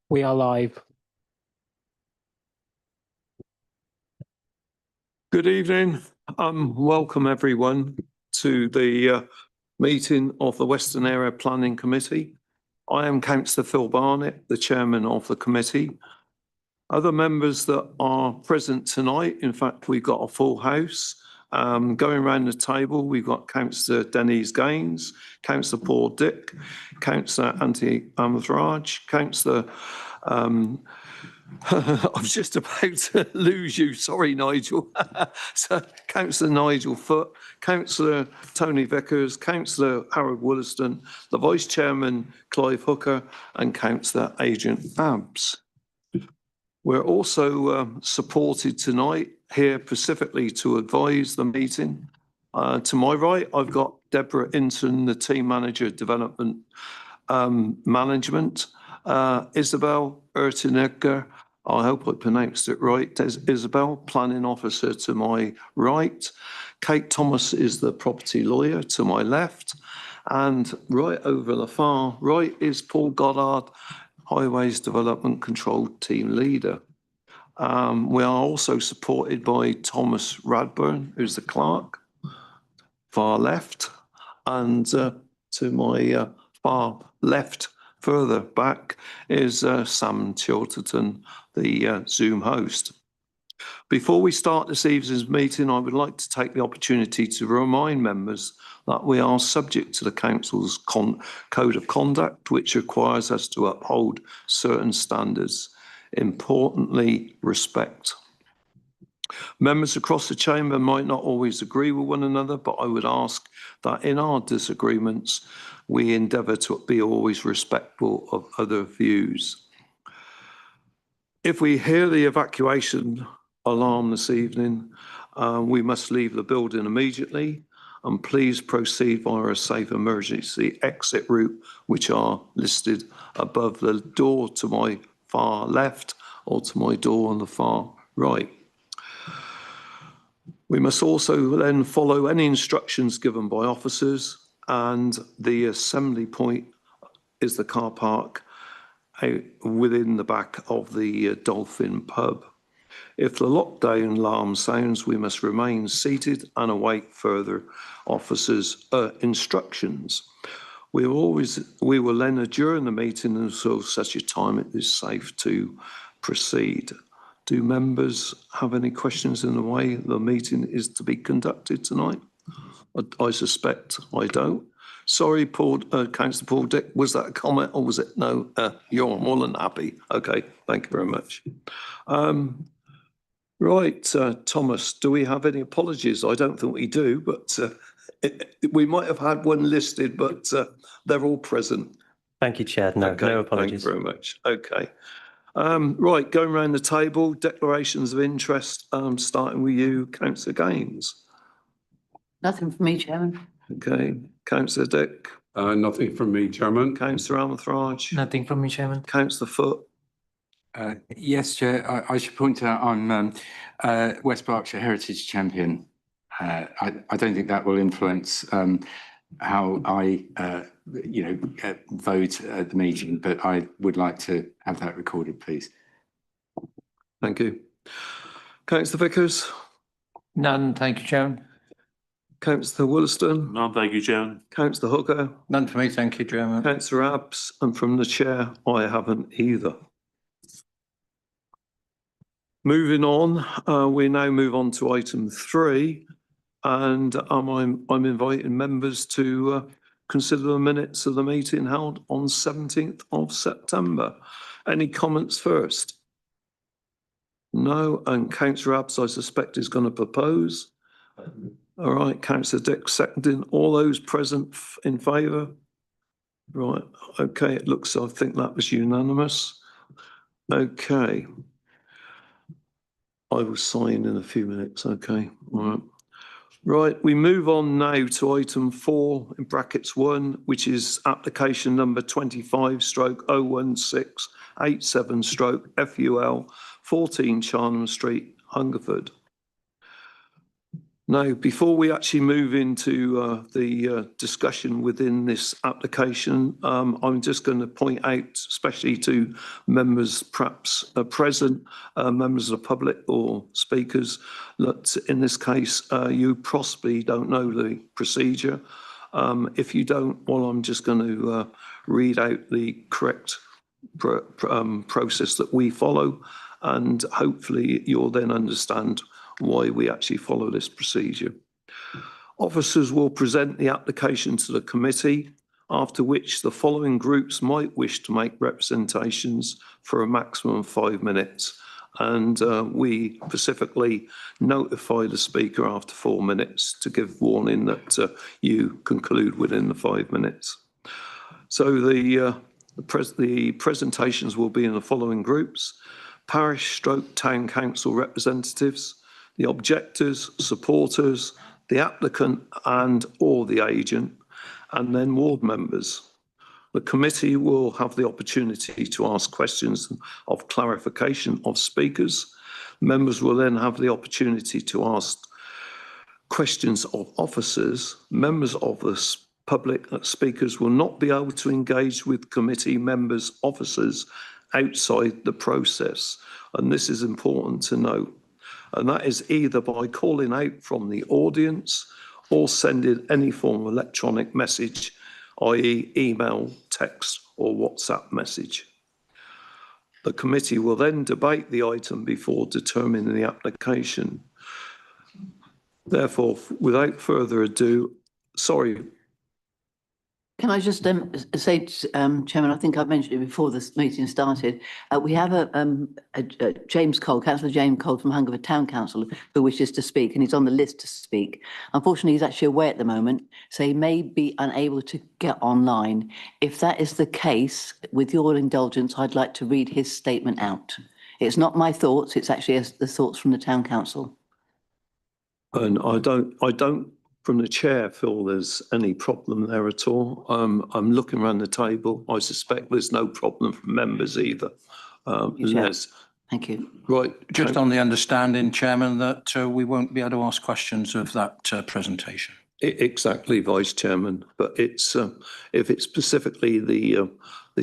We are live. Good evening. Welcome everyone to the meeting of the Western Area Planning Committee. I am Councillor Phil Barnett, the chairman of the committee. Other members that are present tonight, in fact, we've got a full house. Going around the table, we've got Councillor Denise Gaines, Councillor Paul Dick, Councillor Anthony Amthraj, Councillor I was just about to lose you. Sorry, Nigel. So, Councillor Nigel Foote, Councillor Tony Vickers, Councillor Harold Wollaston, the Vice Chairman Clive Hooker, and Councillor Adrian Abbs. We're also supported tonight here specifically to advise the meeting. To my right, I've got Deborah Inton, the Team Manager of Development Management, Isabel Ertinegger, I hope I pronounced it right, Isabel, Planning Officer to my right. Kate Thomas is the property lawyer to my left. And right over the far right is Paul Goddard, Highways Development Control Team Leader. We are also supported by Thomas Radburn, who's the clerk, far left. And to my far left, further back, is Sam Chilterton, the Zoom host. Before we start this evening's meeting, I would like to take the opportunity to remind members that we are subject to the Council's Code of Conduct, which requires us to uphold certain standards. Importantly, respect. Members across the chamber might not always agree with one another, but I would ask that in our disagreements, we endeavour to be always respectful of other views. If we hear the evacuation alarm this evening, we must leave the building immediately, and please proceed via a safe emergency exit route, which are listed above the door to my far left or to my door on the far right. We must also then follow any instructions given by officers, and the assembly point is the car park within the back of the Dolphin pub. If the lockdown alarm sounds, we must remain seated and await further officers' instructions. We will then adjourn the meeting until such a time it is safe to proceed. Do members have any questions in the way the meeting is to be conducted tonight? I suspect I don't. Sorry, Paul, Councillor Paul Dick, was that a comment or was it no? You're more than happy. Okay, thank you very much. Right, Thomas, do we have any apologies? I don't think we do, but we might have had one listed, but they're all present. Thank you, Chair. No, okay, no apologies. Thank you very much. Okay. Right, going around the table, declarations of interest, starting with you, Councillor Gaines. Nothing for me, Chairman. Okay, Councillor Dick. Nothing from me, Chairman. Councillor Amthraj. Nothing from me, Chairman. Councillor Foote. Yes, Chair. I should point out I'm West Berkshire Heritage Champion. I don't think that will influence how I, vote at the meeting, but I would like to have that recorded, please. Thank you. Councillor Vickers. None, thank you, Chairman. Councillor Wollaston. None, thank you, Chairman. Councillor Hooker. None for me, thank you, Chairman. Councillor Abbs, and from the chair, I haven't either. Moving on, we now move on to item 3, and I'm inviting members to consider the minutes of the meeting held on 17th of September. Any comments first? No, and Councillor Abbs, I suspect, is going to propose. All right, Councillor Dick seconding. All those present in favour? Right, okay, it looks, I think that was unanimous. Okay. I will sign in a few minutes, okay. All right. Right, we move on now to item 4 in brackets 1, which is application number 25/01687/FUL 14 Charnham Street, Hungerford. Now, before we actually move into the discussion within this application, I'm just going to point out, especially to members perhaps present, members of the public or speakers, that in this case, you possibly don't know the procedure. If you don't, well, I'm just going to read out the correct process that we follow, and hopefully you'll then understand why we actually follow this procedure. Officers will present the application to the committee, after which the following groups might wish to make representations for a maximum of 5 minutes. And we specifically notify the speaker after 4 minutes to give warning that you conclude within the 5 minutes. So the presentations will be in the following groups: parish/town council representatives, the objectors, supporters, the applicant and or the agent, and then ward members. The committee will have the opportunity to ask questions of clarification of speakers. Members will then have the opportunity to ask questions of officers. Members of the public speakers will not be able to engage with committee members, officers outside the process. And this is important to note. And that is either by calling out from the audience or sending any form of electronic message, i.e. email, text or WhatsApp message. The committee will then debate the item before determining the application. Therefore, without further ado, sorry. Can I just say, Chairman, I think I mentioned it before this meeting started. We have a James Cole, Councillor James Cole from Hungerford Town Council, who wishes to speak, and he's on the list to speak. Unfortunately, he's actually away at the moment, so he may be unable to get online. If that is the case, with your indulgence, I'd like to read his statement out. It's not my thoughts, it's actually the thoughts from the Town Council. And I don't, from the chair, feel there's any problem there at all. I'm looking around the table. I suspect there's no problem from members either. Les. Thank you. Right. Just on the understanding, Chairman, that we won't be able to ask questions of that presentation. Exactly, Vice Chairman. But it's if it's specifically the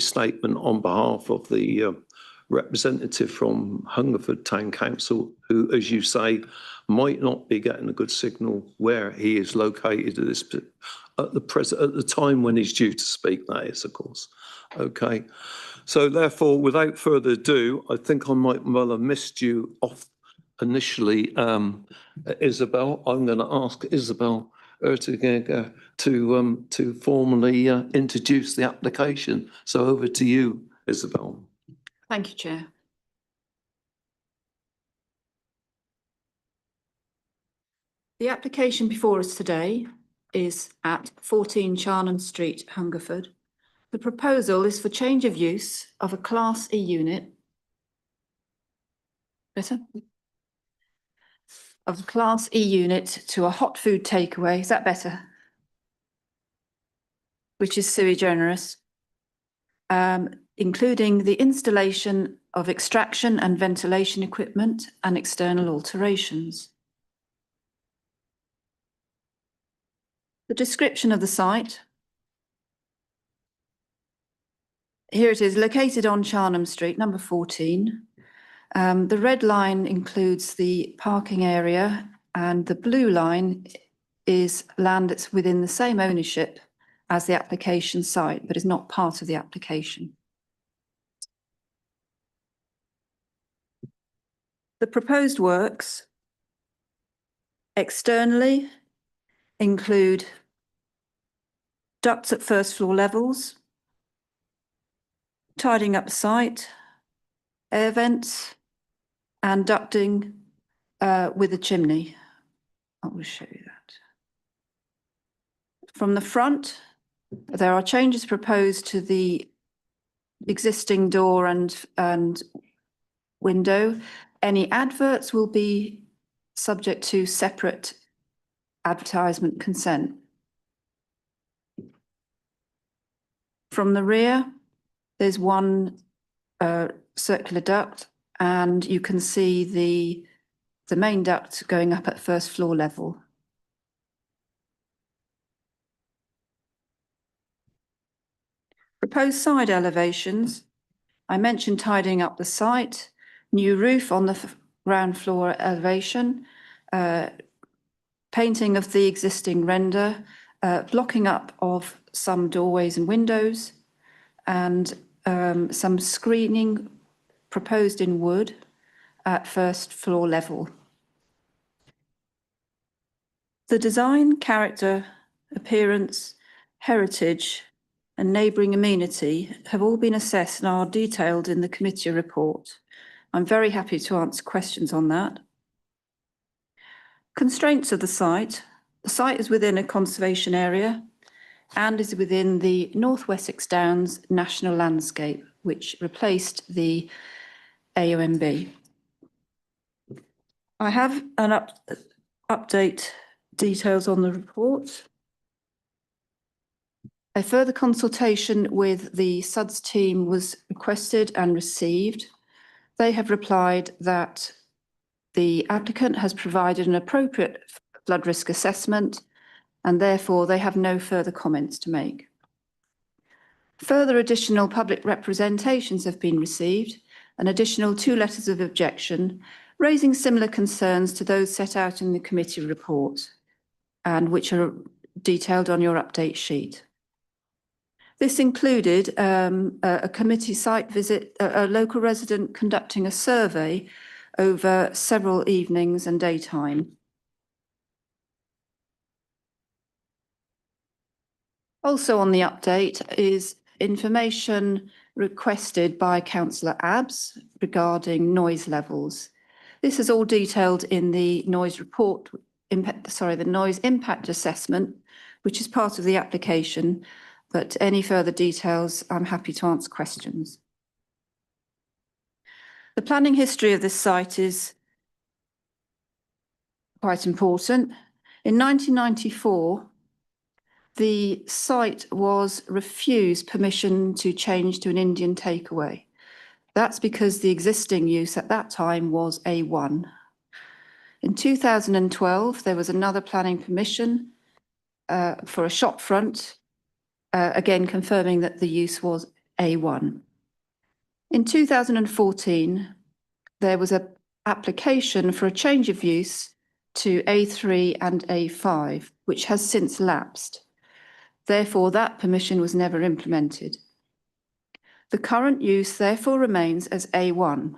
statement on behalf of the representative from Hungerford Town Council, who, as you say, might not be getting a good signal where he is located at the time when he's due to speak, that is, of course. Okay. So therefore, without further ado, I think I might well have missed you off initially, Isabel. I'm going to ask Isabel Ertiger to formally introduce the application. So over to you, Isabel. Thank you, Chair. The application before us today is at 14 Charnham Street, Hungerford. The proposal is for change of use of a Class E unit. Better? Of a Class E unit to a hot food takeaway. Is that better? Which is sui generis. Including the installation of extraction and ventilation equipment and external alterations. The description of the site. Here it is, located on Charnham Street, number 14. The red line includes the parking area and the blue line is land that's within the same ownership as the application site, but is not part of the application. The proposed works externally include ducts at first floor levels, tidying up the site, air vents, and ducting with a chimney. I will show you that. From the front, there are changes proposed to the existing door and window. Any adverts will be subject to separate advertisement consent. From the rear, there's one circular duct, and you can see the main duct going up at first floor level Proposed side elevations. I mentioned tidying up the site, new roof on the ground floor elevation, painting of the existing render, blocking up of some doorways and windows, and some screening proposed in wood at first floor level. The design, character, appearance, heritage, and neighbouring amenity have all been assessed and are detailed in the committee report. I'm very happy to answer questions on that. Constraints of the site. The site is within a conservation area and is within the North Wessex Downs National Landscape, which replaced the AONB. I have an update details on the report. A further consultation with the SUDS team was requested and received. They have replied that the applicant has provided an appropriate flood risk assessment and therefore they have no further comments to make. Further additional public representations have been received, an additional 2 letters of objection, raising similar concerns to those set out in the committee report and which are detailed on your update sheet. This included a committee site visit, a local resident conducting a survey over several evenings and daytime. Also on the update is information requested by Councillor Abbs regarding noise levels. This is all detailed in the noise report, the noise impact assessment, which is part of the application, but any further details, I'm happy to answer questions. The planning history of this site is quite important. In 1994, the site was refused permission to change to an Indian takeaway. That's because the existing use at that time was A1. In 2012, there was another planning permission for a shop front, again confirming that the use was A1. In 2014, there was an application for a change of use to A3 and A5, which has since lapsed. Therefore, that permission was never implemented. The current use therefore remains as A1.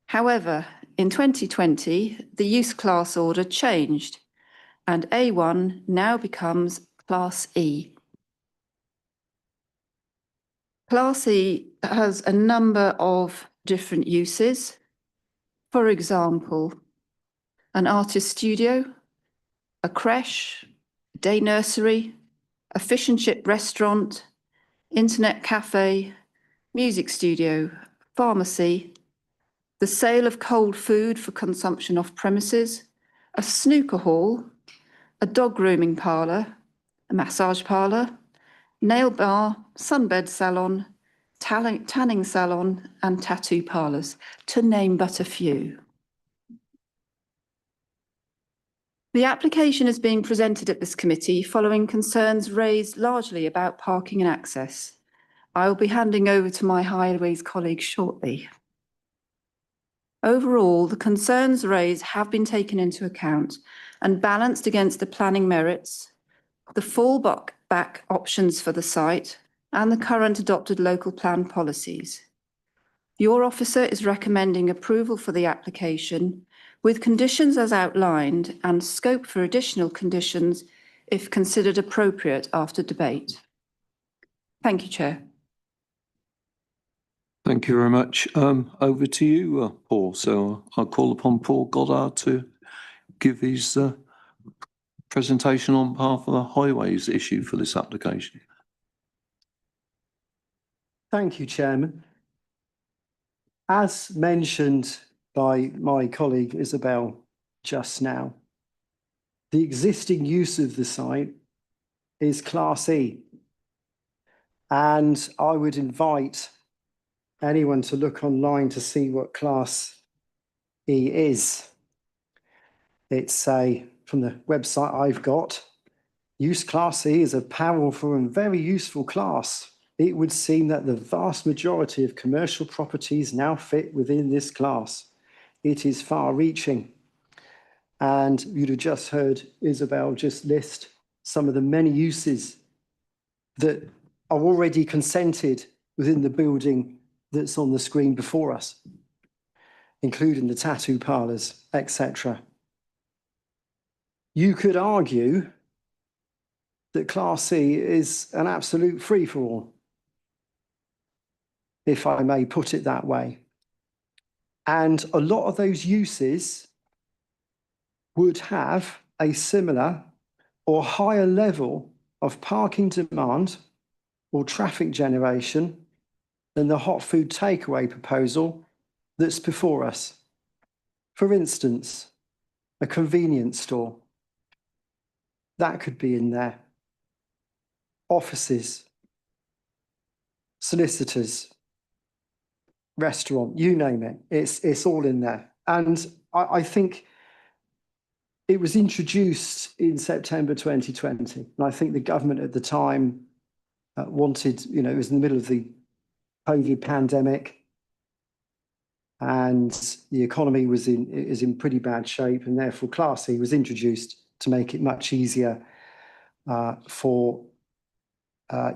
However, in 2020, the use class order changed and A1 now becomes Class E. Class E has a number of different uses. For example, an artist studio, a creche, day nursery, a fish and chip restaurant, internet cafe, music studio, pharmacy, the sale of cold food for consumption off premises, a snooker hall, a dog grooming parlour, a massage parlour, nail bar, sunbed salon, tanning salon, and tattoo parlours, to name but a few. The application is being presented at this committee following concerns raised largely about parking and access. I will be handing over to my highways colleague shortly. Overall, the concerns raised have been taken into account and balanced against the planning merits, the fallback options for the site, and the current adopted local plan policies. Your officer is recommending approval for the application with conditions as outlined and scope for additional conditions if considered appropriate after debate. Thank you, Chair. Thank you very much. Over to you, Paul. So I'll call upon Paul Goddard to give his presentation on behalf of the highways issue for this application. Thank you, Chairman. As mentioned by my colleague Isabel just now, the existing use of the site is Class E. And I would invite anyone to look online to see what Class E is. It's from the website I've got, use Class E is a powerful and very useful class it would seem that the vast majority of commercial properties now fit within this class. It is far-reaching. And you'd have just heard Isabel just list some of the many uses that are already consented within the building that's on the screen before us, including the tattoo parlours, etc. You could argue that Class C is an absolute free-for-all, if I may put it that way. And a lot of those uses would have a similar or higher level of parking demand or traffic generation than the hot food takeaway proposal that's before us. For instance, a convenience store. That could be in there. Offices, solicitors, restaurant, you name it. It's all in there. And I think it was introduced in September 2020. And I think the government at the time wanted, you know, it was in the middle of the COVID pandemic and the economy is in pretty bad shape, and therefore Class C was introduced to make it much easier for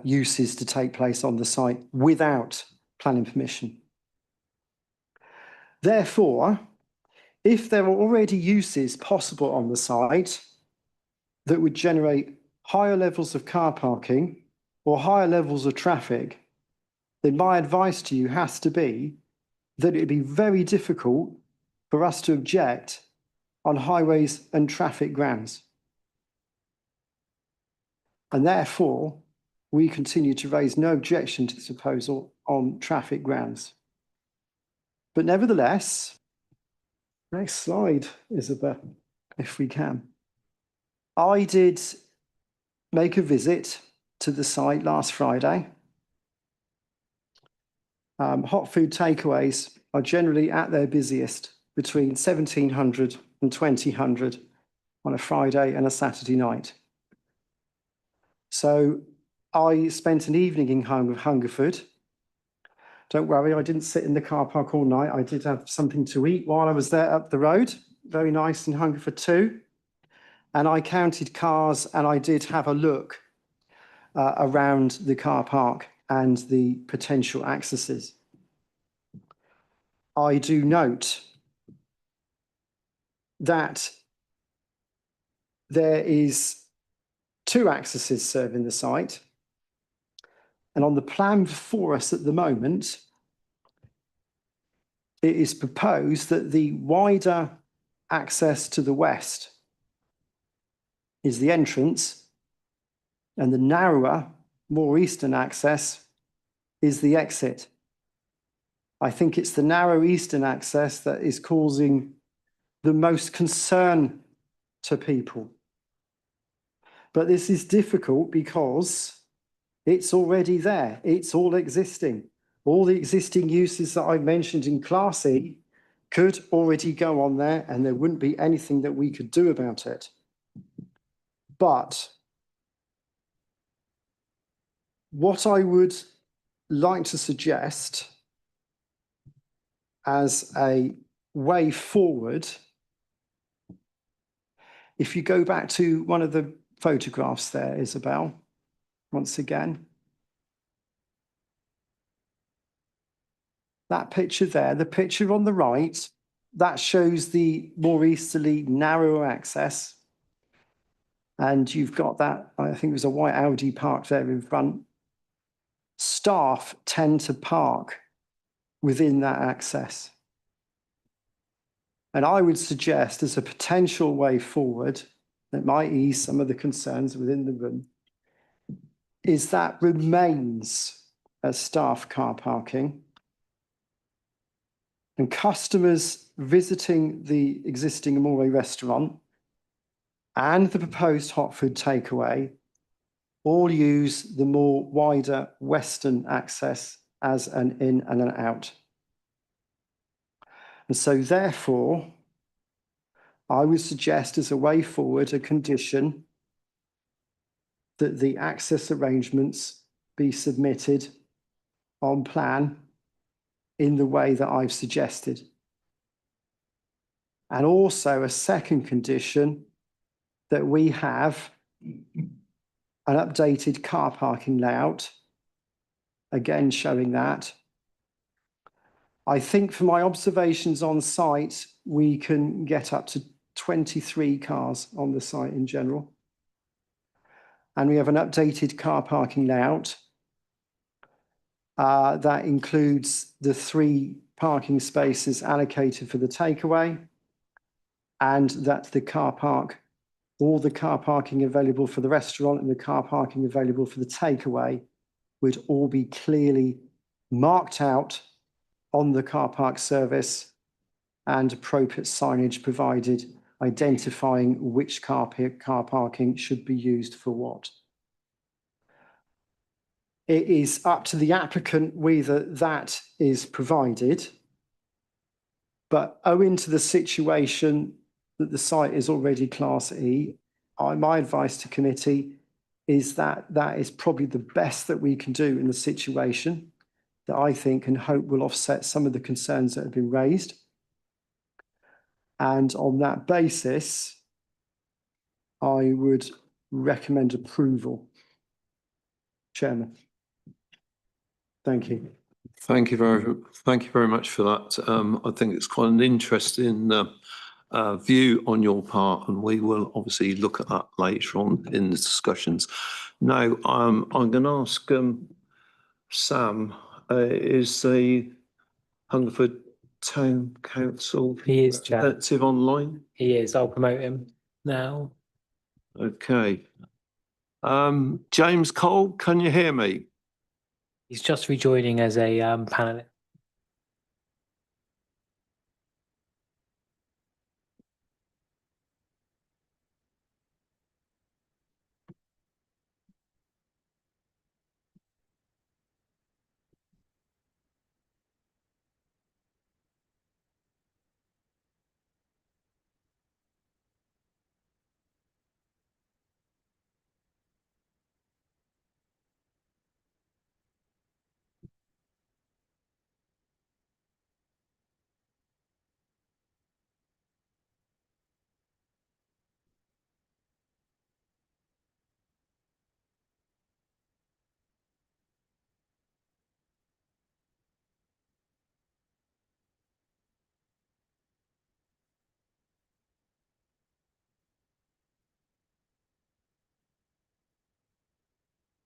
uses to take place on the site without planning permission. Therefore, if there are already uses possible on the site that would generate higher levels of car parking or higher levels of traffic, then my advice to you has to be that it'd be very difficult for us to object on highways and traffic grounds. And therefore, we continue to raise no objection to this proposal on traffic grounds. But nevertheless, next slide, Isabel, if we can. I did make a visit to the site last Friday. Hot food takeaways are generally at their busiest between 1700 and 2000 on a Friday and a Saturday night. So I spent an evening in Hungerford. Don't worry, I didn't sit in the car park all night. I did have something to eat while I was there up the road. Very nice in Hungerford too. And I counted cars and I did have a look around the car park and the potential accesses. I do note that there is 2 accesses serving the site. And on the plan before us at the moment, it is proposed that the wider access to the west is the entrance and the narrower, more eastern access is the exit. I think it's the narrow eastern access that is causing the most concern to people. But this is difficult because it's already there. It's all existing. All the existing uses that I mentioned in Class E could already go on there and there wouldn't be anything that we could do about it. But what I would like to suggest as a way forward, if you go back to one of the photographs there, Isabel, once again. That picture there, the picture on the right, that shows the more easterly, narrower access. And you've got that, I think it was a white Audi parked there in front. Staff tend to park within that access. And I would suggest as a potential way forward that might ease some of the concerns within the room is that remains as staff car parking. And customers visiting the existing Amore restaurant and the proposed hot food takeaway all use the more wider western access as an in and an out. And so therefore, I would suggest as a way forward a condition that the access arrangements be submitted on plan in the way that I've suggested. And also a second condition, that we have an updated car parking layout, again showing that. I think from my observations on site, we can get up to 23 cars on the site in general. And we have an updated car parking layout. That includes the 3 parking spaces allocated for the takeaway, and that the car park, all the car parking available for the restaurant and the car parking available for the takeaway would all be clearly marked out on the car park service, and appropriate signage provided identifying which car parking should be used for what. It is up to the applicant whether that is provided, but owing to the situation that the site is already Class E, my advice to committee is that that is probably the best that we can do in the situation, that I think and hope will offset some of the concerns that have been raised. And on that basis, I would recommend approval. Chairman. Thank you. Thank you very much for that. I think it's quite an interesting view on your part, and we will obviously look at that later on in the discussions. Now, I'm going to ask Sam, is the Hungerford Town Council He is, Chair. representative online? He is. I'll promote him now. Okay. James Cole, can you hear me? He's just rejoining as a panelist.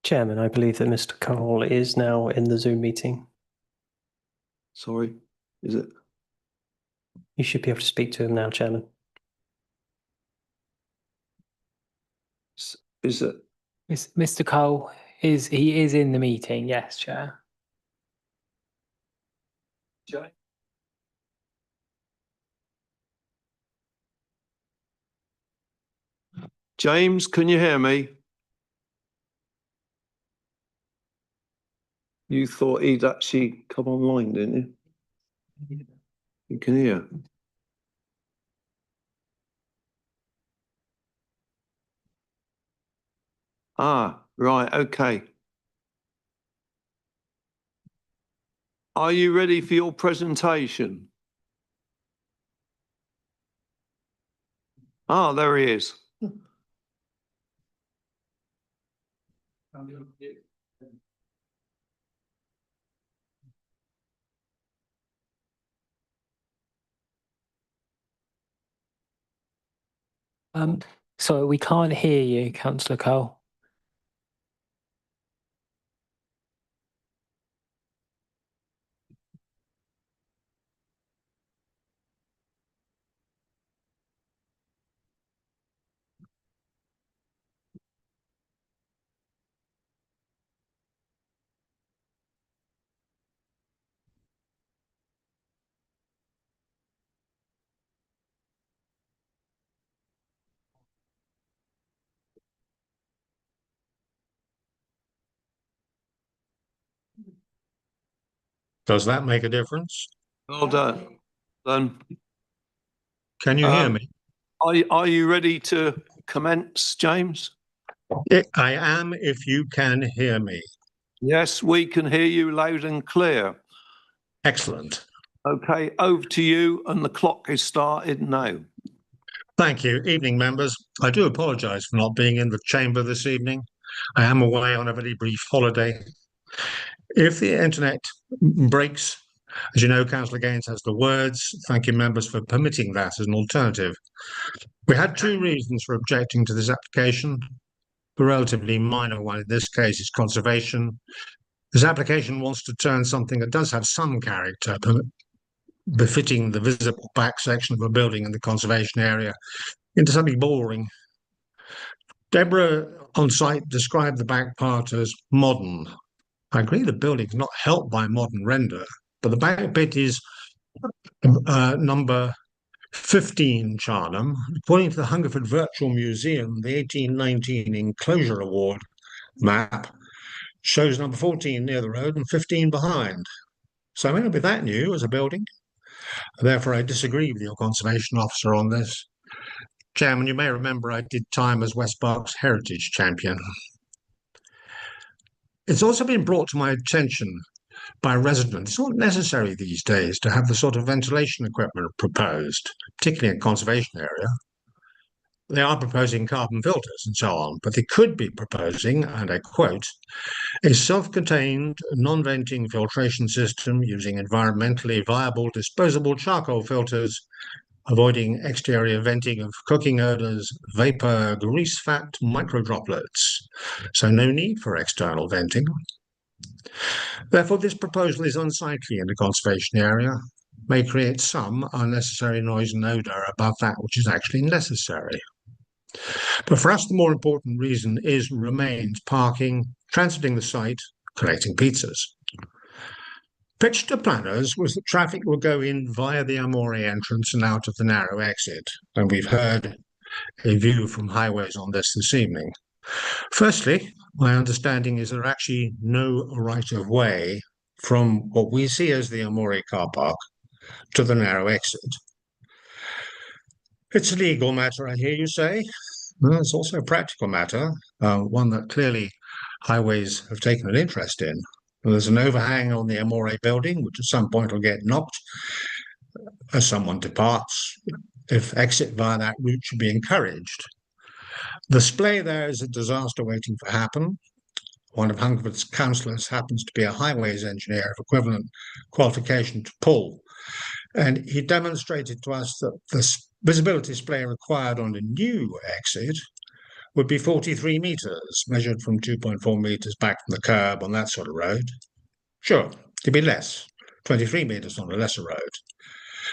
Chairman, I believe that Mr. Cole is now in the Zoom meeting. Sorry, is it? You should be able to speak to him now, Chairman. Is it? Mr. Cole is in the meeting. Yes, Chair. James, can you hear me? You thought he'd actually come online, didn't you? You can hear. Ah, right, okay. Are you ready for your presentation? Ah, there he is. So we can't hear you, Councillor Cole. Does that make a difference? Well done. Done. Can you hear me? Are you ready to commence, James? I am, if you can hear me. Yes, we can hear you loud and clear. Excellent. Okay, over to you, and the clock is started now. Thank you. Evening, members. I do apologise for not being in the chamber this evening. I am away on a very brief holiday. If the internet breaks, as you know, Councillor Gaines has the words. Thank you, members, for permitting that as an alternative. We had two reasons for objecting to this application. The relatively minor one in this case is conservation. This application wants to turn something that does have some character, befitting the visible back section of a building in the conservation area, into something boring. Deborah on site described the back part as modern. I agree the building is not helped by modern render, but the back bit is number 15 Charnham. According to the Hungerford Virtual Museum, the 1819 Enclosure Award map shows number 14 near the road and 15 behind. So it may not be that new as a building. Therefore, I disagree with your conservation officer on this. Chairman, you may remember I did time as West Berkshire Heritage Champion. It's also been brought to my attention by residents, it's not necessary these days to have the sort of ventilation equipment proposed, particularly in a conservation area. They are proposing carbon filters and so on, but they could be proposing, and I quote, a self-contained, non-venting filtration system using environmentally viable disposable charcoal filters, avoiding exterior venting of cooking odours, vapour, grease, fat, microdroplets. So no need for external venting. Therefore, this proposal is unsightly in a conservation area, may create some unnecessary noise and odour above that which is actually necessary. But for us, the more important reason remains parking, transiting the site, collecting pizzas. Pitched to planners was that traffic will go in via the Amore entrance and out of the narrow exit, and we've heard a view from highways on this evening. Firstly, my understanding is there are actually no right of way from what we see as the Amore car park to the narrow exit. It's a legal matter, I hear you say. Well, it's also a practical matter, one that clearly highways have taken an interest in. Well, there's an overhang on the Amore building, which at some point will get knocked as someone departs. If exit via that route should be encouraged. The splay there is a disaster waiting to happen. One of Hungerford's councillors happens to be a highways engineer of equivalent qualification to Paul. And he demonstrated to us that the visibility splay required on a new exit would be 43 metres, measured from 2.4 metres back from the curb on that sort of road. Sure, it'd be less, 23 metres on a lesser road.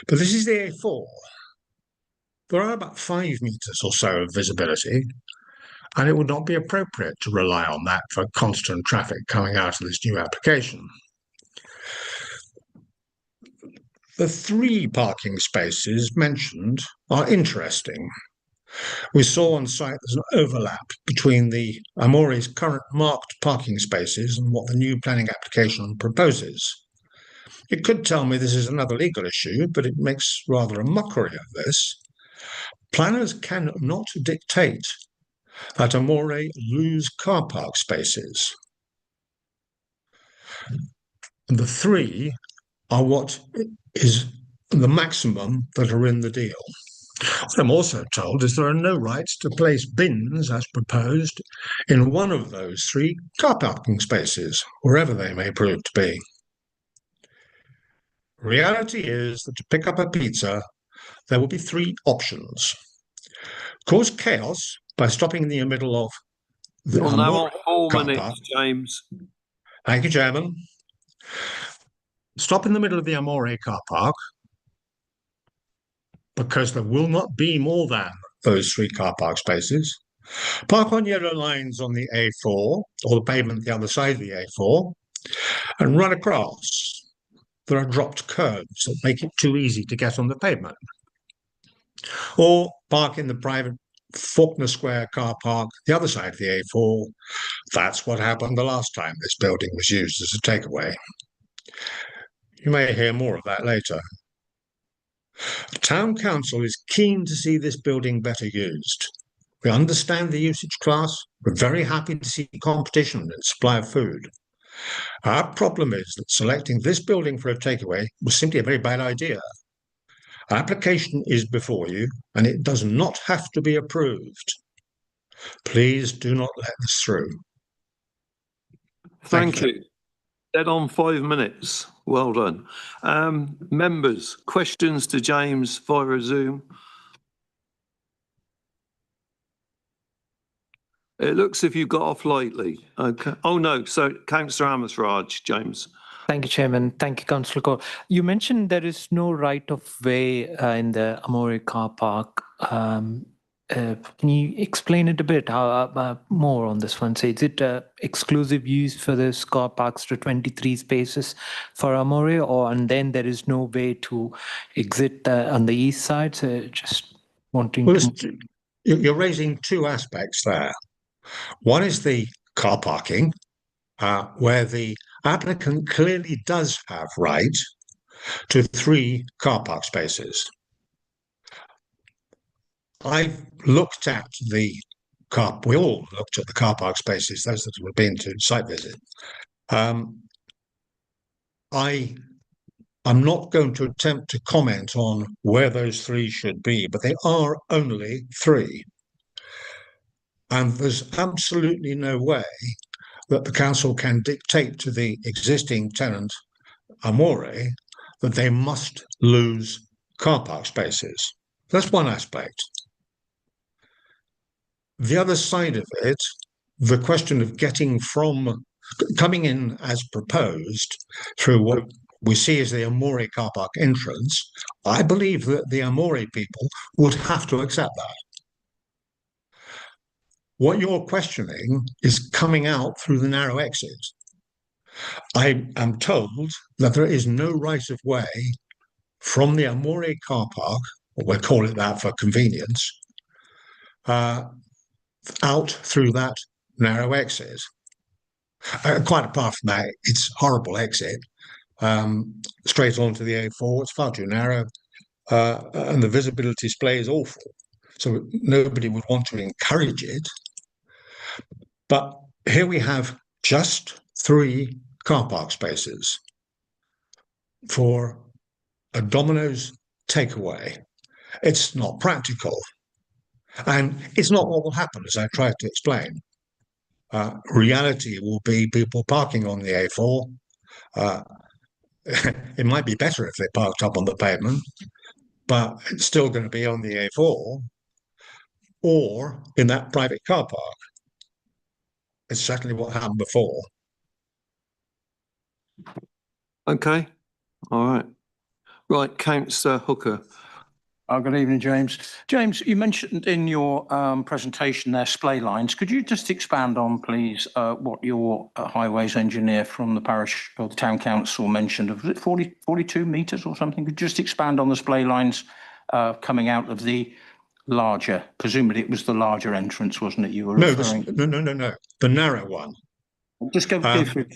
But this is the A4. There are about 5 metres or so of visibility, and it would not be appropriate to rely on that for constant traffic coming out of this new application. The 3 parking spaces mentioned are interesting. We saw on site there's an overlap between the Amore's current marked parking spaces and what the new planning application proposes. It could tell me this is another legal issue, but it makes rather a mockery of this. Planners cannot dictate that Amore lose car park spaces. And the 3 are what is the maximum that are in the deal. What I'm also told is there are no rights to place bins as proposed in one of those 3 car parking spaces, wherever they may prove to be. Reality is that to pick up a pizza, there will be 3 options. Cause chaos by stopping in the middle of the You're now Amore on 4 car minutes, park. James. Thank you, Chairman. Stop in the middle of the Amore car park, because there will not be more than those 3 car park spaces. Park on yellow lines on the A4, or the pavement the other side of the A4, and run across. There are dropped curbs that make it too easy to get on the pavement. Or park in the private Faulkner Square car park, the other side of the A4. That's what happened the last time this building was used as a takeaway. You may hear more of that later. The Town Council is keen to see this building better used. We understand the usage class. We're very happy to see competition in supply of food. Our problem is that selecting this building for a takeaway was simply a very bad idea. Our application is before you, and it does not have to be approved. Please do not let this through. Thank you. Dead on 5 minutes. Well done. Members, questions to James via Zoom? It looks if you got off lightly. Okay. Oh, no. So, Councillor Amasraj, James. Thank you, Chairman. Thank you, Councillor Cole. You mentioned there is no right of way in the Amore car park. Can you explain it a bit more on this one? So is it exclusive use for this car parks to 23 spaces for Amore, and then there is no way to exit on the east side? So just wanting to... You're raising two aspects there. One is the car parking, where the applicant clearly does have right to 3 car park spaces. I've looked at we all looked at the car park spaces, those that have been to site visit. I'm not going to attempt to comment on where those 3 should be, but they are only 3. And there's absolutely no way that the council can dictate to the existing tenant, Amore, that they must lose car park spaces. That's one aspect. The other side of it, the question of coming in as proposed through what we see as the Amore car park entrance, I believe that the Amore people would have to accept that. What you're questioning is coming out through the narrow exit. I am told that there is no right of way from the Amore car park, or we'll call it that for convenience, out through that narrow exit. Quite apart from that, it's a horrible exit, straight onto the A4. It's far too narrow, and the visibility display is awful. So nobody would want to encourage it. But here we have just 3 car park spaces for a Domino's takeaway. It's not practical. And it's not what will happen, as I tried to explain. Reality will be people parking on the A4. It might be better if they parked up on the pavement, but it's still going to be on the A4 or in that private car park. It's certainly what happened before. Okay. All right. Right, Councillor Hooker. Good evening, James. James, you mentioned in your presentation there splay lines. Could you just expand on, please, what your highways engineer from the parish or the town council mentioned? Was it 42 metres or something? Could you just expand on the splay lines coming out of the larger? Presumably it was the larger entrance, wasn't it? You were referring... No. The narrow one. Just go through.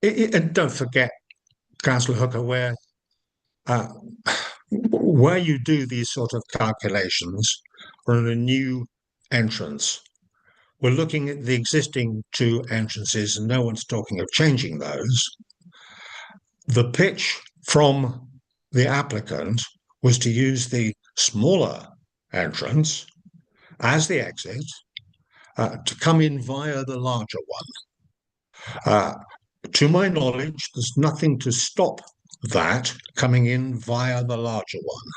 And don't forget, Councillor Hooker, where you do these sort of calculations on a new entrance, we're looking at the existing 2 entrances and no one's talking of changing those. The pitch from the applicant was to use the smaller entrance as the exit to come in via the larger one. To my knowledge, there's nothing to stop that coming in via the larger one.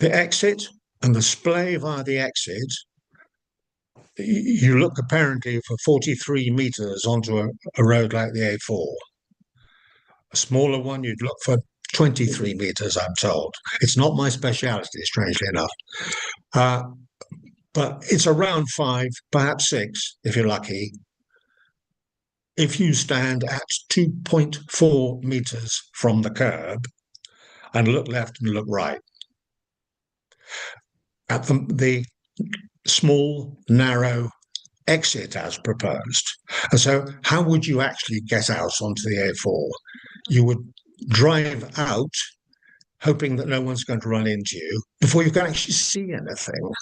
The exit and the splay via the exit, you look apparently for 43 metres onto a road like the A4. A smaller one, you'd look for 23 metres, I'm told. It's not my speciality, strangely enough. But it's around 5, perhaps 6, if you're lucky, if you stand at 2.4 metres from the curb and look left and look right. At the small, narrow exit as proposed. And so how would you actually get out onto the A4? You would drive out, hoping that no one's going to run into you before you can actually see anything.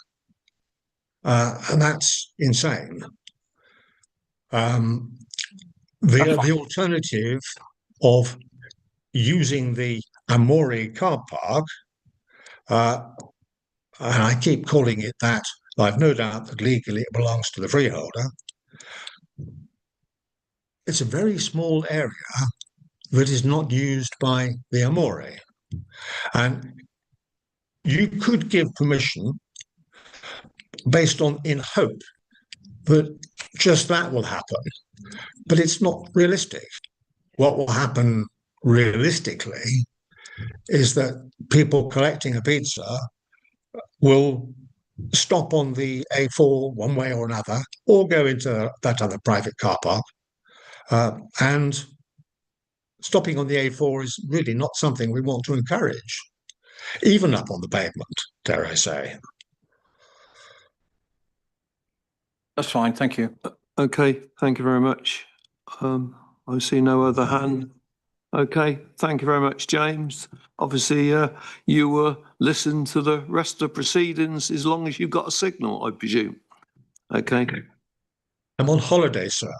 And that's insane. The alternative of using the Amore car park, and I keep calling it that, I've no doubt that legally it belongs to the freeholder. It's a very small area that is not used by the Amore. And you could give permission based on in hope that just that will happen, but it's not realistic. What will happen realistically is that people collecting a pizza will stop on the A4 one way or another, or go into that other private car park. And stopping on the A4 is really not something we want to encourage, even up on the pavement, dare I say. That's fine, thank you. Okay, thank you very much. I see no other hand. Okay, thank you very much, James. Obviously, you will listen to the rest of the proceedings as long as you've got a signal, I presume. Okay. I'm on holiday, sir.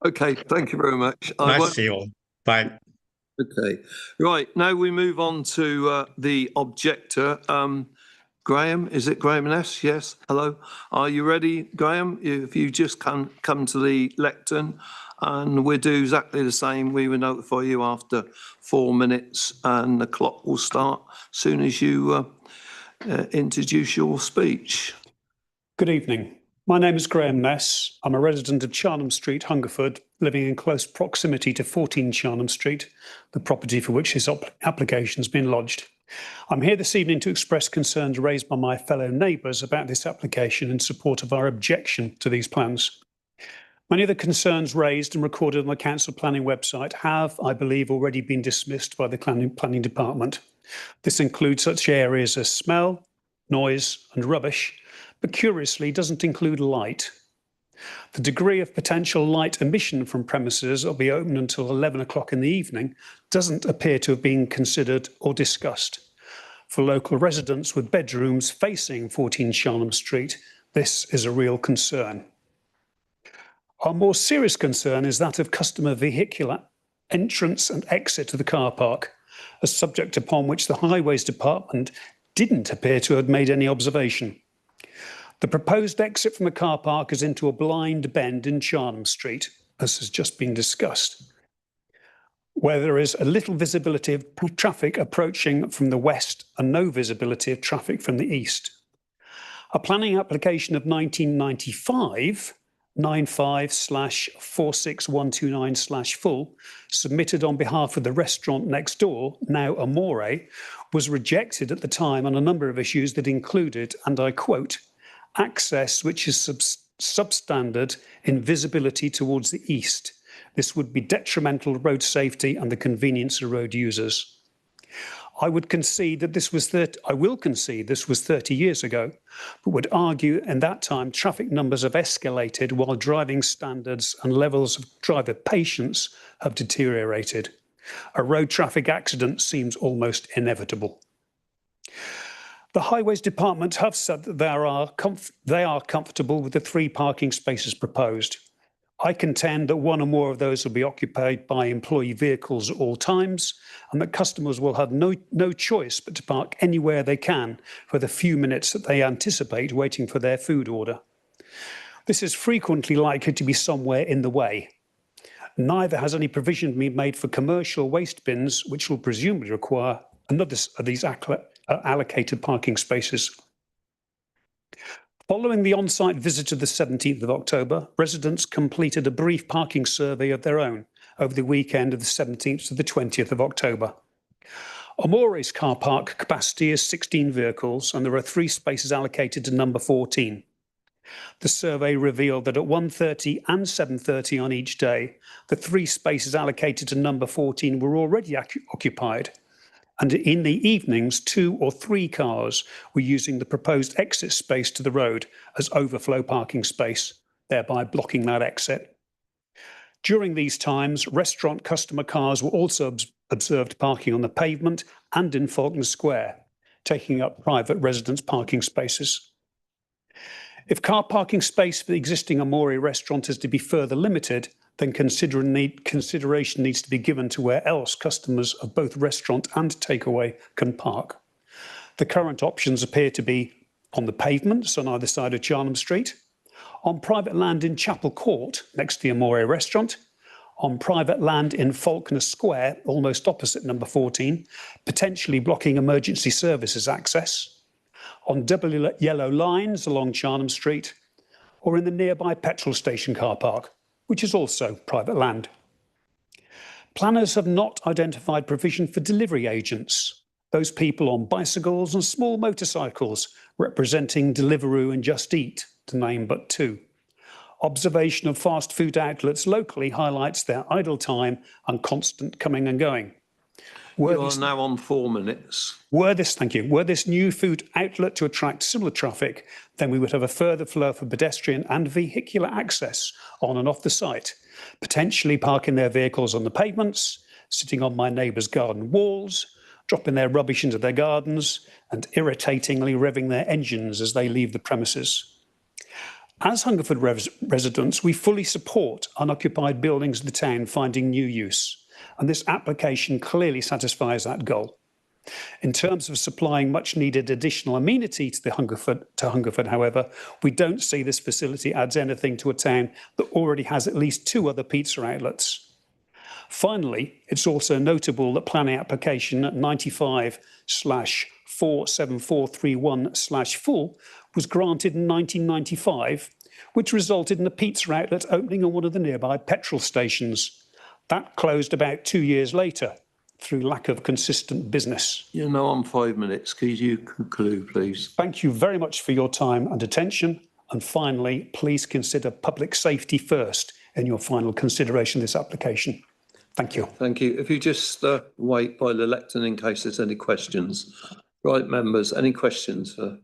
Okay, thank you very much. Nice to see you all. Bye. Okay, right, now we move on to the objector. Graham, is it Graham Ness? Yes, hello. Are you ready, Graham? If you just come to the lectern, and we'll do exactly the same. We will notify you after 4 minutes, and the clock will start as soon as you introduce your speech. Good evening. My name is Graham Ness. I'm a resident of Charnham Street, Hungerford, living in close proximity to 14 Charnham Street, the property for which this application has been lodged. I'm here this evening to express concerns raised by my fellow neighbours about this application in support of our objection to these plans. Many of the concerns raised and recorded on the Council Planning website have, I believe, already been dismissed by the Planning Department. This includes such areas as smell, noise and rubbish, but curiously doesn't include light. The degree of potential light emission from premises that will be open until 11 o'clock in the evening doesn't appear to have been considered or discussed. For local residents with bedrooms facing 14 Charnham Street, this is a real concern. Our more serious concern is that of customer vehicular entrance and exit to the car park, a subject upon which the Highways Department didn't appear to have made any observation. The proposed exit from the car park is into a blind bend in Charnham Street, as has just been discussed, where there is a little visibility of traffic approaching from the west and no visibility of traffic from the east. A planning application of 1995, 95/46129/full, submitted on behalf of the restaurant next door, now Amore, was rejected at the time on a number of issues that included, and I quote, access which is substandard in visibility towards the east. This would be detrimental to road safety and the convenience of road users. I will concede this was 30 years ago, but would argue in that time traffic numbers have escalated while driving standards and levels of driver patience have deteriorated. A road traffic accident seems almost inevitable. The Highways Department have said that they are comfortable with the 3 parking spaces proposed. I contend that 1 or more of those will be occupied by employee vehicles at all times, and that customers will have no choice but to park anywhere they can for the few minutes that they anticipate waiting for their food order. This is frequently likely to be somewhere in the way. Neither has any provision been made for commercial waste bins, which will presumably require another of these allocated parking spaces. Following the on-site visit of the 17th of October, residents completed a brief parking survey of their own over the weekend of the 17th to the 20th of October. Amore's car park capacity is 16 vehicles, and there are 3 spaces allocated to number 14. The survey revealed that at 1:30 and 7:30 on each day, the 3 spaces allocated to number 14 were already occupied. And in the evenings, 2 or 3 cars were using the proposed exit space to the road as overflow parking space, thereby blocking that exit. During these times, restaurant customer cars were also observed parking on the pavement and in Faulkner Square, taking up private residence parking spaces. If car parking space for the existing Amore restaurant is to be further limited, then consideration needs to be given to where else customers of both restaurant and takeaway can park. The current options appear to be on the pavements on either side of Charnham Street, on private land in Chapel Court next to the Amore restaurant, on private land in Faulkner Square, almost opposite number 14, potentially blocking emergency services access, on double yellow lines along Charnham Street, or in the nearby petrol station car park, which is also private land. Planners have not identified provision for delivery agents, those people on bicycles and small motorcycles representing Deliveroo and Just Eat, to name but two. Observation of fast food outlets locally highlights their idle time and constant coming and going. You are now on 4 minutes. Thank you. Were this new food outlet to attract similar traffic, then we would have a further flow of pedestrian and vehicular access on and off the site, potentially parking their vehicles on the pavements, sitting on my neighbour's garden walls, dropping their rubbish into their gardens, and irritatingly revving their engines as they leave the premises. As Hungerford residents, we fully support unoccupied buildings of the town finding new use, and this application clearly satisfies that goal. In terms of supplying much needed additional amenity to Hungerford, however, we don't see this facility adds anything to a town that already has at least 2 other pizza outlets. Finally, it's also notable that planning application 95/47431/full was granted in 1995, which resulted in a pizza outlet opening on one of the nearby petrol stations. That closed about 2 years later through lack of consistent business. You're now on 5 minutes. Could you conclude, please? Thank you very much for your time and attention. And finally, please consider public safety first in your final consideration of this application. Thank you. Thank you. If you just wait by the lectern in case there's any questions. Right, members, any questions for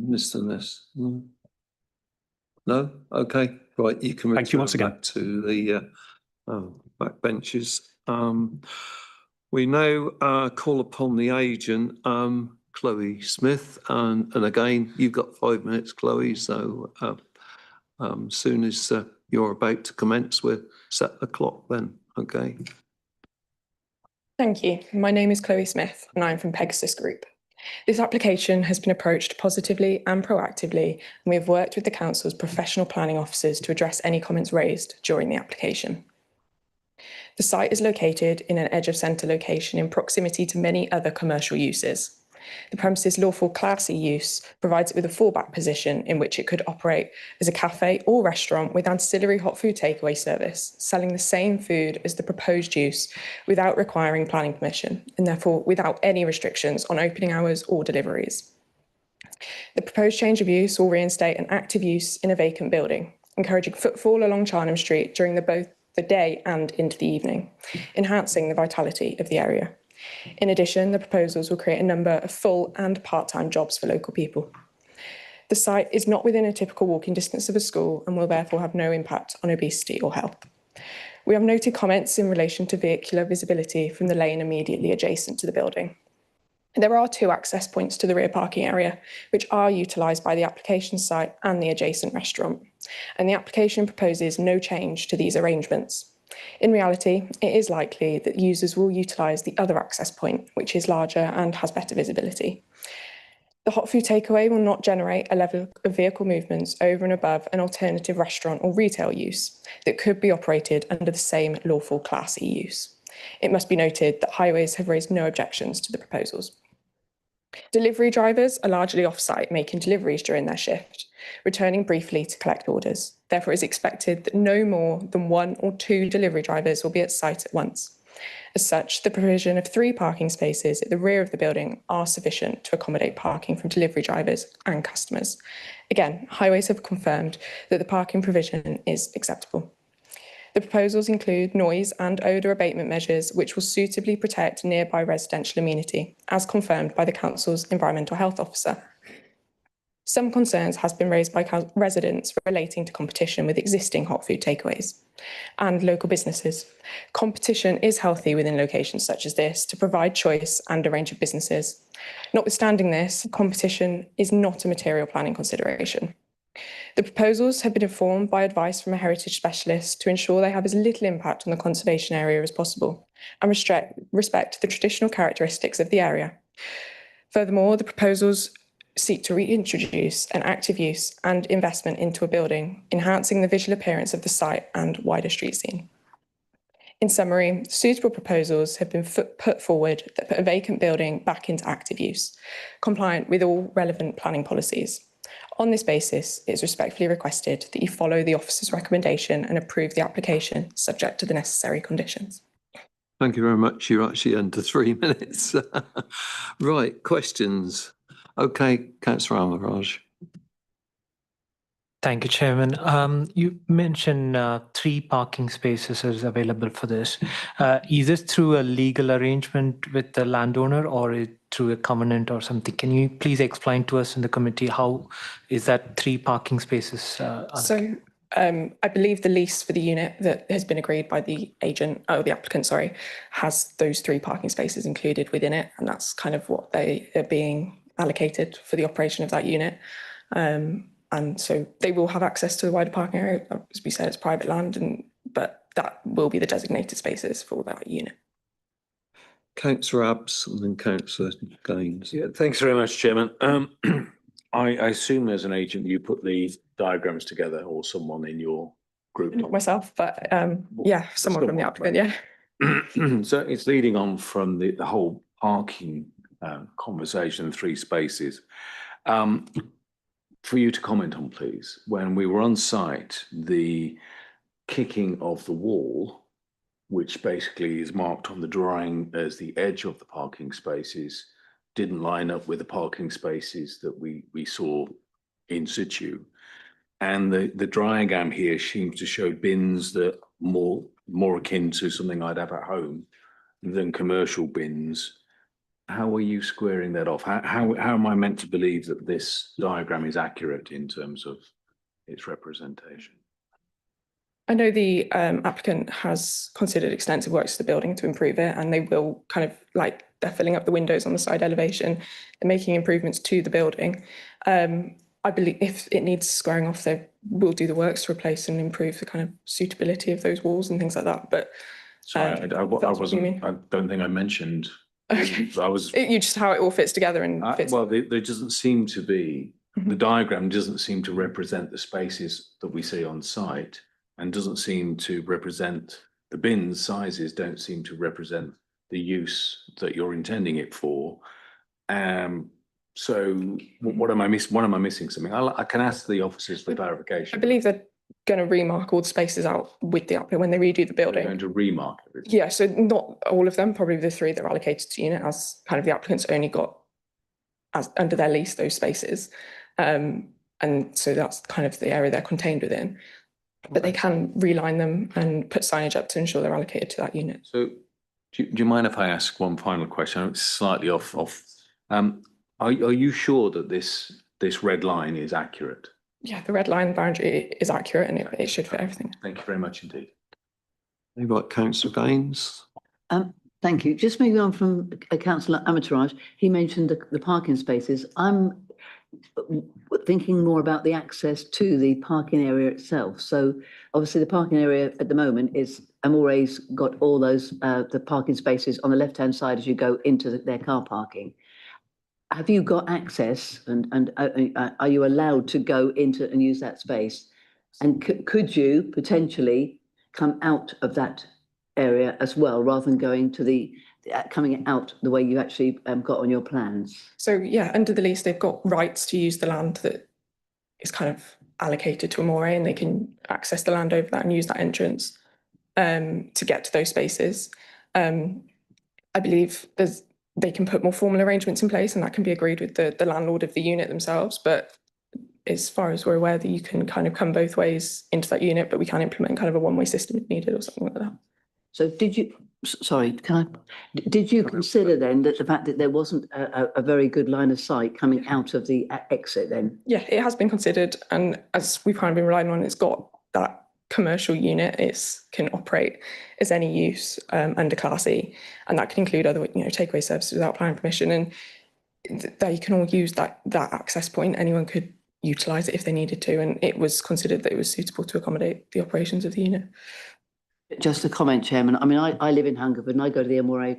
Mr. Ness? No? Okay. Right, you can Thank you once again. back to the back benches. We now call upon the agent, Chloe Smith, and again, you've got 5 minutes, Chloe, so soon as you're about to commence, we'll set the clock then, okay? Thank you. My name is Chloe Smith and I'm from Pegasus Group. This application has been approached positively and proactively, and we have worked with the Council's professional planning officers to address any comments raised during the application. The site is located in an edge of centre location in proximity to many other commercial uses. The premises' lawful Class E use provides it with a fallback position in which it could operate as a cafe or restaurant with ancillary hot food takeaway service, selling the same food as the proposed use without requiring planning permission, and therefore without any restrictions on opening hours or deliveries. The proposed change of use will reinstate an active use in a vacant building, encouraging footfall along Charnham Street during both the day and into the evening, enhancing the vitality of the area. In addition, the proposals will create a number of full and part-time jobs for local people. The site is not within a typical walking distance of a school and will therefore have no impact on obesity or health. We have noted comments in relation to vehicular visibility from the lane immediately adjacent to the building. There are 2 access points to the rear parking area, which are utilised by the application site and the adjacent restaurant, and the application proposes no change to these arrangements. In reality, it is likely that users will utilise the other access point, which is larger and has better visibility. The hot food takeaway will not generate a level of vehicle movements over and above an alternative restaurant or retail use that could be operated under the same lawful Class E use. It must be noted that highways have raised no objections to the proposals. Delivery drivers are largely off-site making deliveries during their shift, returning briefly to collect orders. Therefore, it is expected that no more than 1 or 2 delivery drivers will be at site at once. As such, the provision of 3 parking spaces at the rear of the building are sufficient to accommodate parking from delivery drivers and customers. Again, highways have confirmed that the parking provision is acceptable. The proposals include noise and odour abatement measures which will suitably protect nearby residential amenity, as confirmed by the Council's Environmental Health Officer. Some concerns has been raised by residents relating to competition with existing hot food takeaways and local businesses. Competition is healthy within locations such as this to provide choice and a range of businesses. Notwithstanding this, competition is not a material planning consideration. The proposals have been informed by advice from a heritage specialist to ensure they have as little impact on the conservation area as possible and respect the traditional characteristics of the area. Furthermore, the proposals seek to reintroduce an active use and investment into a building, enhancing the visual appearance of the site and wider street scene. In summary, suitable proposals have been put forward that put a vacant building back into active use, compliant with all relevant planning policies. On this basis, it is respectfully requested that you follow the officer's recommendation and approve the application subject to the necessary conditions. Thank you very much. You're actually under 3 minutes. Right, questions? Okay, Councillor Amaraj. Thank you, Chairman. You mentioned 3 parking spaces is available for this. Is this through a legal arrangement with the landowner or through a covenant or something? Can you please explain to us in the committee how is that 3 parking spaces? So I believe the lease for the unit that has been agreed by the applicant, has those 3 parking spaces included within it, and that's kind of what they are being allocated for the operation of that unit. And so they will have access to the wider parking area. As we said, it's private land, but that will be the designated spaces for that unit. Councillor Abbs and then Councillor Gaines. Yeah, thanks very much, Chairman. I assume as an agent you put the diagrams together, or someone in your group. Not myself, but yeah, someone from the applicant, yeah. So it's leading on from the whole parking conversation, 3 spaces. For you to comment on, please, when we were on site, the kicking of the wall, which basically is marked on the drawing as the edge of the parking spaces, didn't line up with the parking spaces that we saw in situ. And the diagram here seems to show bins that more akin to something I'd have at home than commercial bins. How are you squaring that off? How am I meant to believe that this diagram is accurate in terms of its representation? I know the applicant has considered extensive works to the building to improve it, and they will they're filling up the windows on the side elevation and making improvements to the building. I believe if it needs squaring off, they will do the works to replace and improve the kind of suitability of those walls and things like that. But sorry, I don't think I mentioned. Okay. You just how it all fits together and fits. Well, there doesn't seem to be, the diagram doesn't seem to represent the spaces that we see on site, and doesn't seem to represent the bin sizes, don't seem to represent the use that you're intending it for. So what am I missing? What am I missing? Something I can ask the officers for clarification. I believe they're going to remark all the spaces out with the applicant when they redo the building. They're going to remark everything. Yeah, so not all of them, probably the 3 that are allocated to unit, as kind of the applicants only got as under their lease those spaces. And so that's kind of the area they're contained within. But they can reline them and put signage up to ensure they're allocated to that unit. So do you mind if I ask one final question? It's slightly off. Are you sure that this red line is accurate? Yeah, the red line boundary is accurate, and it should fit everything. Thank you very much indeed. You've got Councillor Gaines. Thank you. Just moving on from Councillor Amatoraj, he mentioned the parking spaces. I'm thinking more about the access to the parking area itself. So obviously the parking area at the moment is Amore's got all those the parking spaces on the left-hand side as you go into their car parking. Have you got access and are you allowed to go into and use that space? And could you potentially come out of that area as well, rather than going to coming out the way you actually got on your plans? So yeah, under the lease, they've got rights to use the land that is kind of allocated to Amore, and they can access the land over that and use that entrance to get to those spaces. I believe they can put more formal arrangements in place, and that can be agreed with the landlord of the unit themselves. But as far as we're aware, that you can kind of come both ways into that unit, but we can implement kind of a one-way system if needed or something like that. So did you consider then that the fact that there wasn't a very good line of sight coming out of the exit then? Yeah, it has been considered, and as we've kind of been relying on, it's got that commercial unit, it can operate as any use under Class E, and that can include other takeaway services without planning permission, and they can all use that access point. Anyone could utilise it if they needed to, and it was considered that it was suitable to accommodate the operations of the unit. Just a comment, Chairman. I mean, I live in Hungerford and I go to the Amore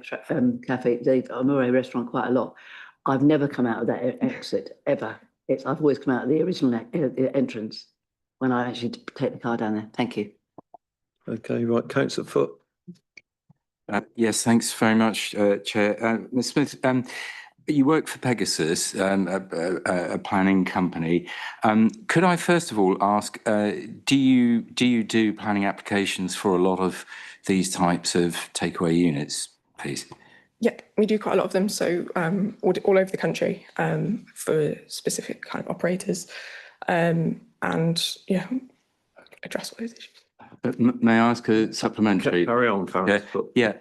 cafe, the Amore restaurant quite a lot. I've never come out of that exit ever. I've always come out of the original entrance when I actually take the car down there. Thank you. Okay, right, Councillor Foot. Yes, thanks very much, Chair. Ms Smith, you work for Pegasus, a planning company. Could I first of all ask, do you do planning applications for a lot of these types of takeaway units, please? Yeah, we do quite a lot of them. So all over the country for specific kind of operators, and yeah, address all those issues. May I ask a supplementary? Carry on, Farrell. Yeah.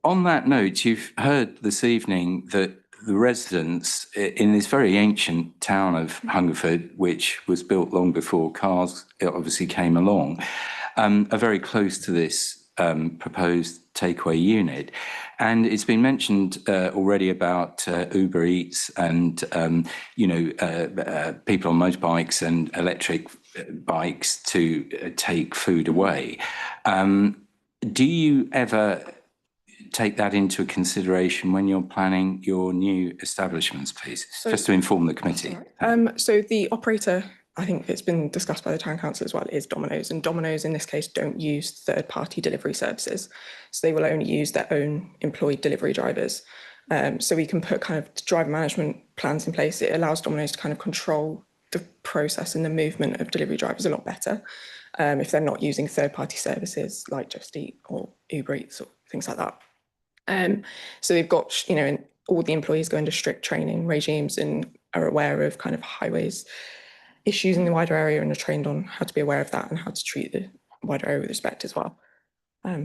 On that note, you've heard this evening that the residents in this very ancient town of Hungerford, which was built long before cars obviously came along, are very close to this proposed takeaway unit. And it's been mentioned already about Uber Eats and, people on motorbikes and electric bikes to take food away. Do you ever take that into consideration when you're planning your new establishments, please? Just to inform the committee. So the operator, I think it's been discussed by the Town Council as well, is Domino's, and Domino's in this case don't use third-party delivery services. So they will only use their own employed delivery drivers. So we can put kind of driver management plans in place. It allows Domino's to kind of control the process and the movement of delivery drivers a lot better if they're not using third-party services like Just Eat or Uber Eats or things like that. So they've got, all the employees go under strict training regimes and are aware of kind of highways issues in the wider area and are trained on how to be aware of that and how to treat the wider area with respect as well.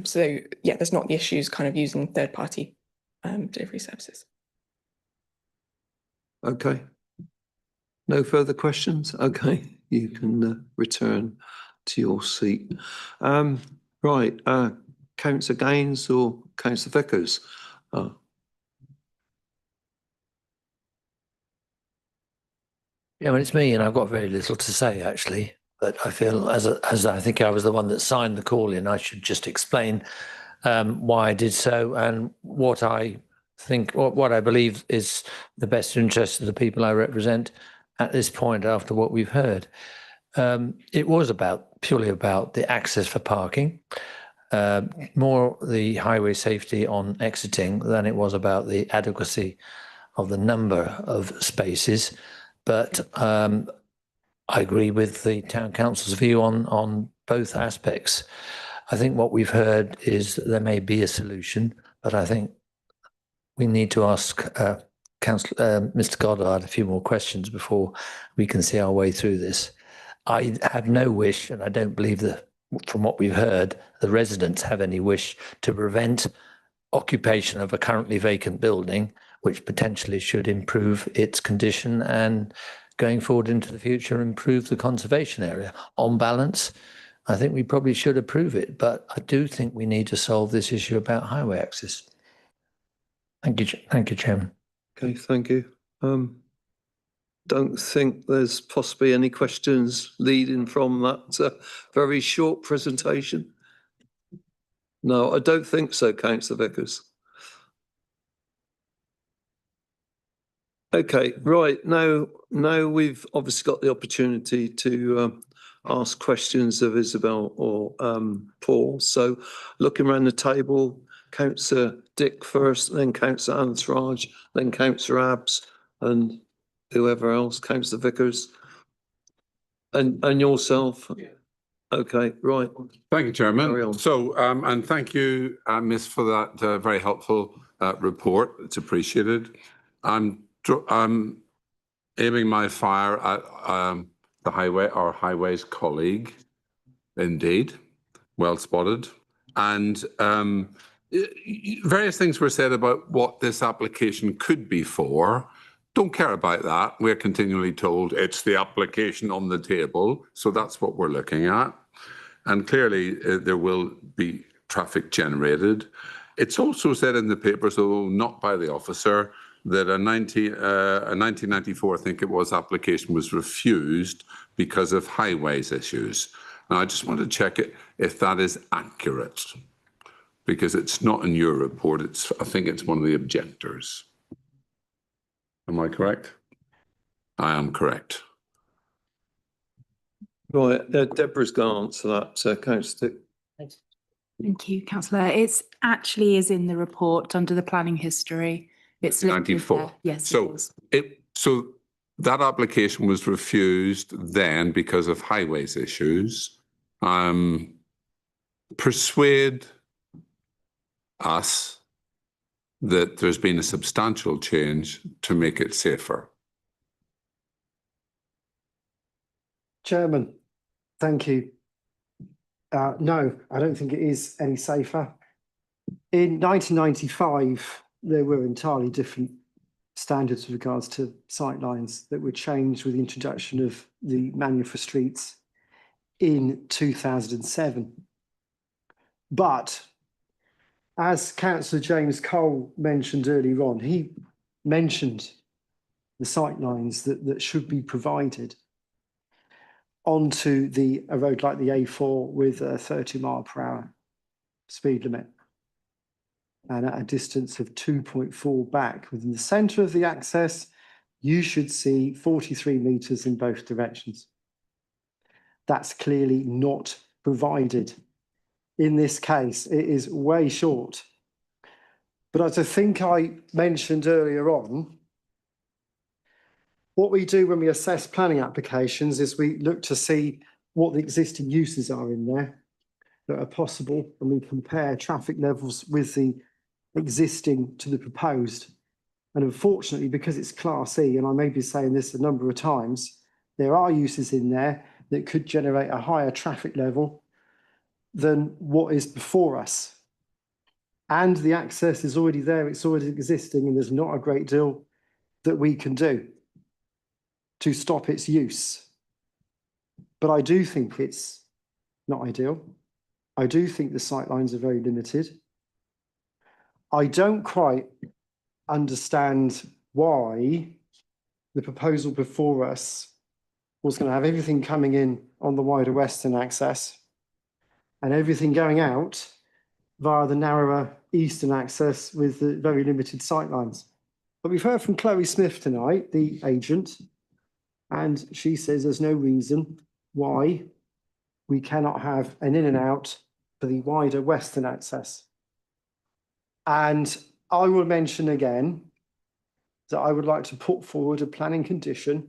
So yeah, there's not the issues kind of using third-party delivery services. Okay. No further questions? Okay, you can return to your seat. Right, Councillor Gaines or Councillor Vickers? Yeah, well, it's me, and I've got very little to say actually. But I feel, as I think I was the one that signed the call in, I should just explain why I did so and what I think, what I believe is the best interest of the people I represent at this point after what we've heard. It was purely about the access for parking, more the highway safety on exiting than it was about the adequacy of the number of spaces. But I agree with the Town Council's view on both aspects. I think what we've heard is that there may be a solution, but I think we need to ask Mr. Goddard a few more questions before we can see our way through this. I have no wish, and I don't believe that from what we've heard, the residents have any wish to prevent occupation of a currently vacant building, which potentially should improve its condition and going forward into the future, improve the conservation area. On balance, I think we probably should approve it, but I do think we need to solve this issue about highway access. Thank you, Chairman. Okay, thank you. Don't think there's possibly any questions leading from that very short presentation. No, I don't think so, Councillor Vickers. Okay, right, now we've obviously got the opportunity to ask questions of Isabel or Paul. So looking around the table, Councillor Dick first, then Councillor Ansraj, then Councillor Abbs, and whoever else, Councillor Vickers, and yourself. Yeah. Okay, right. Thank you, Chairman. So, and thank you, Miss, for that very helpful report. It's appreciated. I'm aiming my fire at our highways colleague. Indeed, well spotted. And various things were said about what this application could be for. Don't care about that. We're continually told it's the application on the table. So that's what we're looking at. And clearly there will be traffic generated. It's also said in the paper, so not by the officer, that a 1994, I think it was, application was refused because of highways issues. Now, I just want to check it if that is accurate, because it's not in your report. I think it's one of the objectors. Am I correct? I am correct. Right, Deborah's going to answer that, Councillor. Thank you, Councillor. It's actually is in the report under the planning history. It's listed 94. there. Yes, So so that application was refused then because of highways issues. Persuade us that there's been a substantial change to make it safer. Chairman, thank you. No, I don't think it is any safer. In 1995, there were entirely different standards with regards to sightlines that were changed with the introduction of the manual for streets in 2007. But as Councillor James Cole mentioned earlier on, he mentioned the sightlines that should be provided onto a road like the A4 with a 30-mile-per-hour speed limit and at a distance of 2.4 back within the centre of the access, you should see 43 metres in both directions. That's clearly not provided. In this case, it is way short. But as I think I mentioned earlier on, what we do when we assess planning applications is we look to see what the existing uses are in there that are possible, and we compare traffic levels with the existing to the proposed. And unfortunately, because it's Class E, and I may be saying this a number of times, there are uses in there that could generate a higher traffic level than what is before us. And the access is already there, it's already existing, and there's not a great deal that we can do to stop its use. But I do think it's not ideal. I do think the sightlines are very limited. I don't quite understand why the proposal before us was going to have everything coming in on the wider western access and everything going out via the narrower eastern access with the very limited sightlines. But we've heard from Chloe Smith tonight, the agent, and she says there's no reason why we cannot have an in and out for the wider western access. And I will mention again that I would like to put forward a planning condition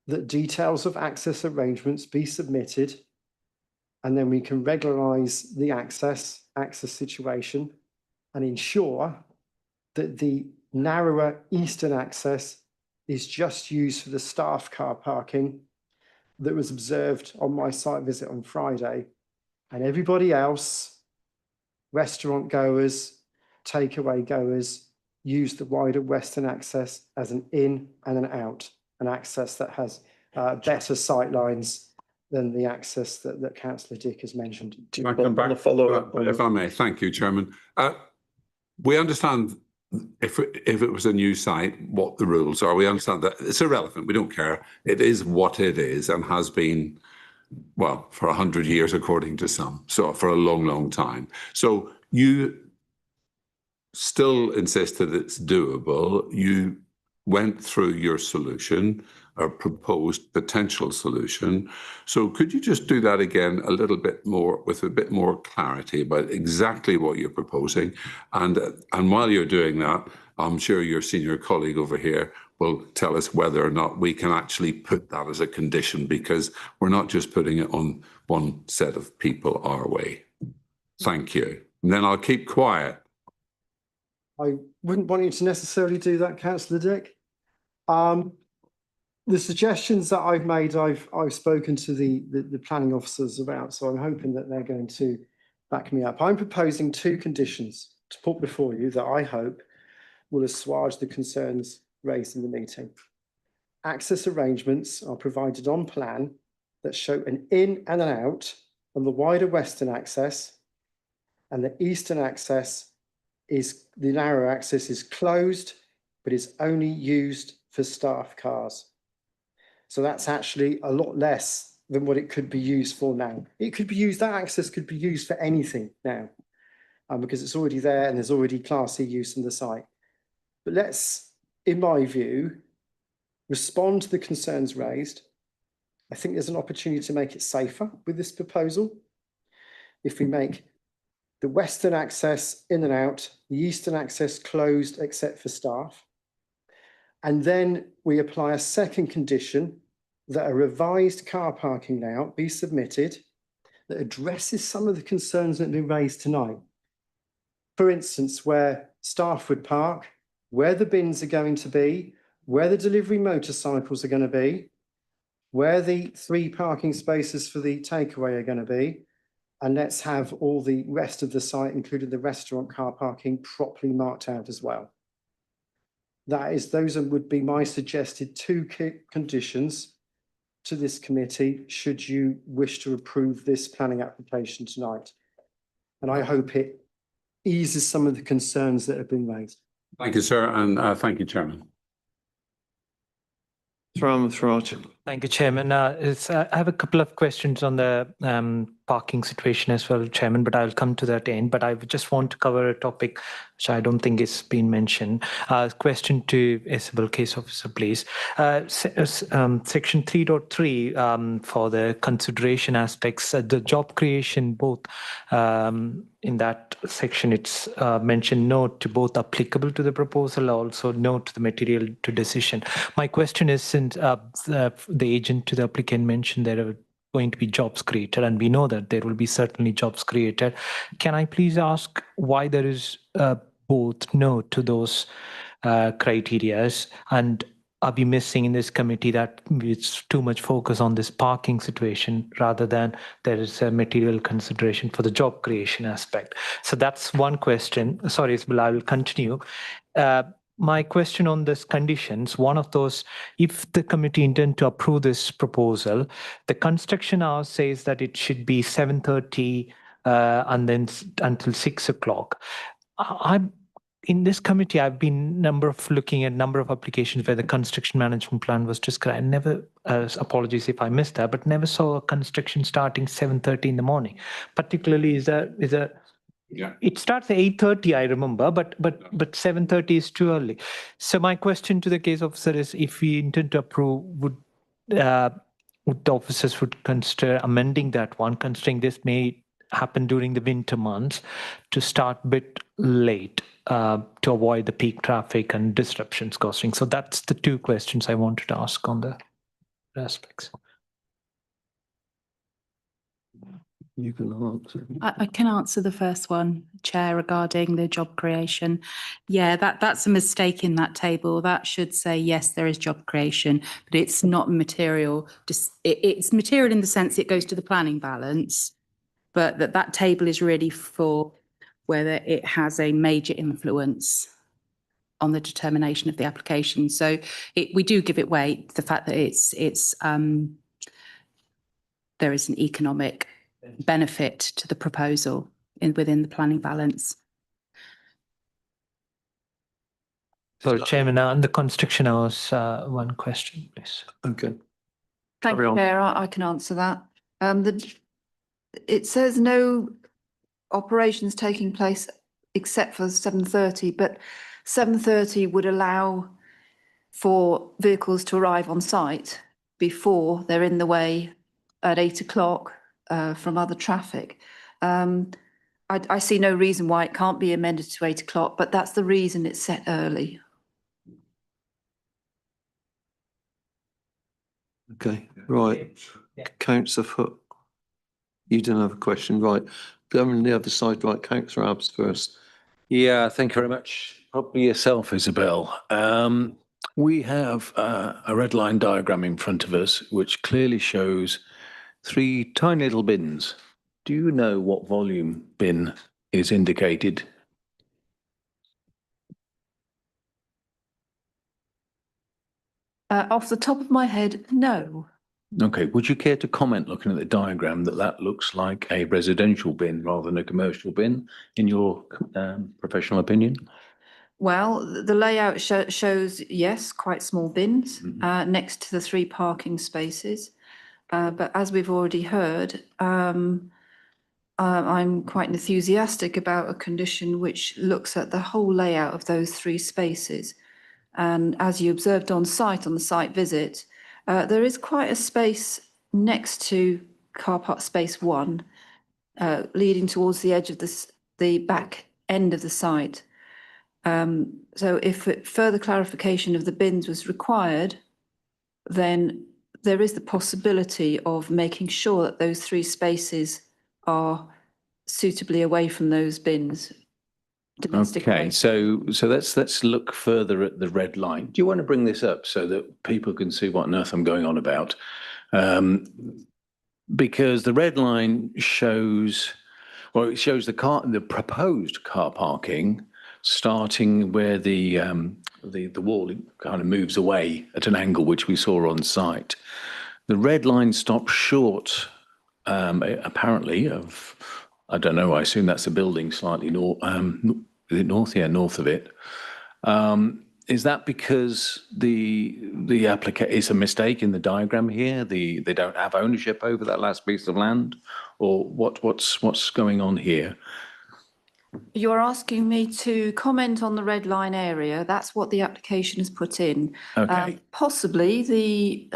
that details of access arrangements be submitted, and then we can regularise the access situation and ensure that the narrower eastern access is just used for the staff car parking that was observed on my site visit on Friday, and everybody else, restaurant goers, takeaway goers, use the wider western access as an in and an out, an access that has better sightlines than the access that Councillor Dick has mentioned. Can I come back? If I may, thank you, Chairman. We understand if it was a new site, what the rules are. We understand that it's irrelevant. We don't care. It is what it is and has been, well, for 100 years, according to some. So for a long, long time. So you still insist that it's doable. You went through your solution, or proposed potential solution. So could you just do that again a little bit more, with a bit more clarity about exactly what you're proposing? And while you're doing that, I'm sure your senior colleague over here will tell us whether or not we can actually put that as a condition, because we're not just putting it on one set of people our way. Thank you. And then I'll keep quiet. I wouldn't want you to necessarily do that, Councillor Dick. The suggestions that I've made, I've spoken to the planning officers about, so I'm hoping that they're going to back me up. I'm proposing two conditions to put before you that I hope will assuage the concerns raised in the meeting. Access arrangements are provided on plan that show an in and an out on the wider western access, and the eastern access is the narrow access is closed, but it's only used for staff cars. So that's actually a lot less than what it could be used for now. It could be used, that access could be used for anything now, because it's already there and there's already Class C use on the site. But let's, in my view, respond to the concerns raised. I think there's an opportunity to make it safer with this proposal. If we make the western access in and out, the eastern access closed except for staff, and then we apply a second condition that a revised car parking layout be submitted that addresses some of the concerns that have been raised tonight. For instance, where staff would park, where the bins are going to be, where the delivery motorcycles are going to be, where the 3 parking spaces for the takeaway are going to be, and let's have all the rest of the site, including the restaurant car parking, properly marked out as well. Those would be my suggested 2 conditions to this committee, should you wish to approve this planning application tonight. And I hope it eases some of the concerns that have been raised. Thank you, sir, and thank you, Chairman. Thank you, Chairman. I have a couple of questions on the parking situation as well, Chairman, but I'll come to that end. But I just want to cover a topic which I don't think is been mentioned. Question to Isabel, case officer, please. Section 3.3 for the consideration aspects, the job creation, both in that section, it's mentioned no to both applicable to the proposal, also no to the material to decision. My question is, since the agent to the applicant mentioned there are going to be jobs created, and we know that there will be certainly jobs created, can I please ask why there is both no to those criterias, and are we missing in this committee that it's too much focus on this parking situation rather than there is a material consideration for the job creation aspect? So that's one question. Sorry, Isabel, I will continue. My question on this conditions, one of those, if the committee intend to approve this proposal, the construction hours says that it should be 7:30 and then until 6 o'clock. In this committee, I've been looking at number of applications where the construction management plan was described. Never, apologies if I missed that, but never saw a construction starting 7:30 in the morning. Particularly yeah. It starts at 8:30, I remember, but 7:30 is too early. So my question to the case officer is, if we intend to approve, would the officers would consider amending that one, considering this may happen during the winter months, to start a bit late to avoid the peak traffic and disruptions causing. So that's the 2 questions I wanted to ask on the aspects. You can answer. I can answer the first one, Chair, regarding the job creation. Yeah, that's a mistake in that table. That should say, yes, there is job creation, but it's not material. It's material in the sense it goes to the planning balance, but that table is really for whether it has a major influence on the determination of the application. So we do give it weight, the fact that there is an economic benefit to the proposal within the planning balance. So, Chairman, on the construction hours, one question, please. Okay. Thank you, Chair. I can answer that. It says no operations taking place except for 7:30, but 7:30 would allow for vehicles to arrive on site before they're in the way at 8 o'clock from other traffic. I see no reason why it can't be amended to 8 o'clock, but that's the reason it's set early. Okay, right. Councillor Foot, you didn't have a question, right? Go on the other side, right? Councillor Abbs first. Yeah, thank you very much. Probably yourself, Isabel. We have a red line diagram in front of us, which clearly shows 3 tiny little bins. Do you know what volume bin is indicated? Off the top of my head, no. Okay, would you care to comment, looking at the diagram, that looks like a residential bin rather than a commercial bin, in your professional opinion? Well, the layout shows, yes, quite small bins next to the 3 parking spaces. But as we've already heard, I'm quite enthusiastic about a condition which looks at the whole layout of those 3 spaces. And as you observed on the site visit, there is quite a space next to car park space 1, leading towards the edge of the back end of the site. So if further clarification of the bins was required, then there is the possibility of making sure that those 3 spaces are suitably away from those bins. Okay, so let's look further at the red line. Do you want to bring this up so that people can see what on earth I'm going on about? Because the red line shows, well, it shows the proposed car parking starting where the wall kind of moves away at an angle which we saw on site. The red line stops short, apparently, of, I don't know, I assume that's a building slightly north, is it north? Yeah, north of it. Is that because the application is a mistake in the diagram here? They don't have ownership over that last piece of land, or what's going on here? You're asking me to comment on the red line area. That's what the application has put in. Okay. Possibly the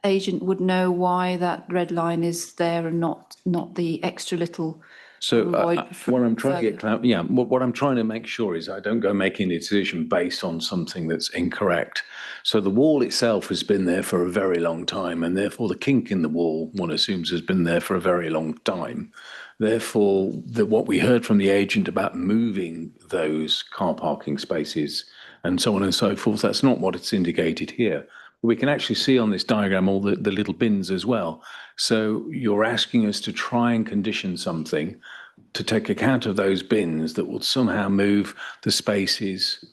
agent would know why that red line is there and not the extra little. So what I'm trying to get what I'm trying to make sure is I don't go making a decision based on something that's incorrect. So the wall itself has been there for a very long time, and therefore the kink in the wall, one assumes, has been there for a very long time. Therefore, what we heard from the agent about moving those car parking spaces and so on and so forth, that's not what it's indicated here. We can actually see on this diagram all the little bins as well. So you're asking us to try and condition something to take account of those bins that will somehow move the spaces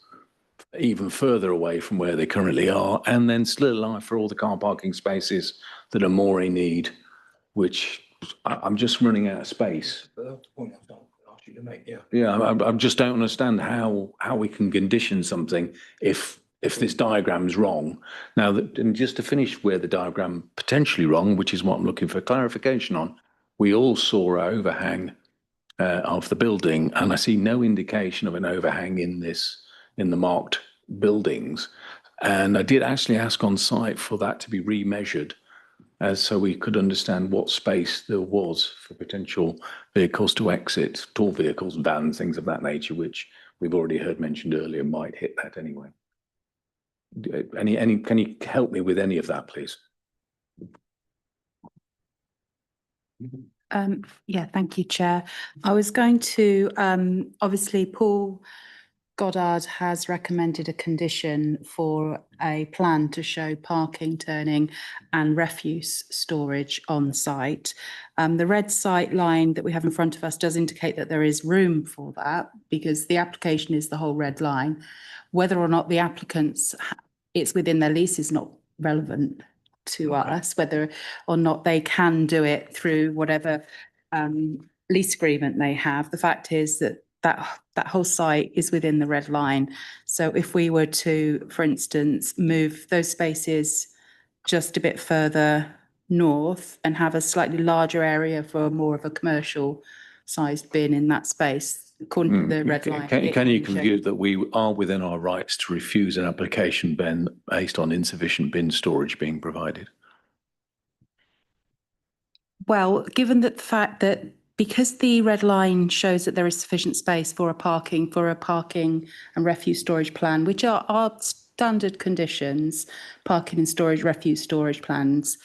even further away from where they currently are, and then still allow for all the car parking spaces that are more in need, which I'm just running out of space. Yeah, I just don't understand how we can condition something if this diagram's wrong. Now, and just to finish where the diagram potentially wrong, which is what I'm looking for clarification on, we all saw an overhang of the building, and I see no indication of an overhang in the marked buildings. And I did actually ask on site for that to be remeasured, so we could understand what space there was for potential vehicles to exit, tall vehicles, vans, things of that nature, which we've already heard mentioned earlier might hit that anyway. Can you help me with any of that, please? Yeah, thank you, Chair. I was going to, obviously, Paul Goddard has recommended a condition for a plan to show parking, turning and refuse storage on site. The red sight line that we have in front of us does indicate that there is room for that because the application is the whole red line. Whether or not the applicants, it's within their lease is not relevant to us, whether or not they can do it through whatever lease agreement they have. The fact is that whole site is within the red line. So if we were to, for instance, move those spaces just a bit further north and have a slightly larger area for more of a commercial sized bin in that space, according to the red line. Can you conclude that we are within our rights to refuse an application bin based on insufficient bin storage being provided? Well, given that the fact that because the red line shows that there is sufficient space for a parking and refuse storage plan, which are our standard conditions, parking and storage, refuse storage plans,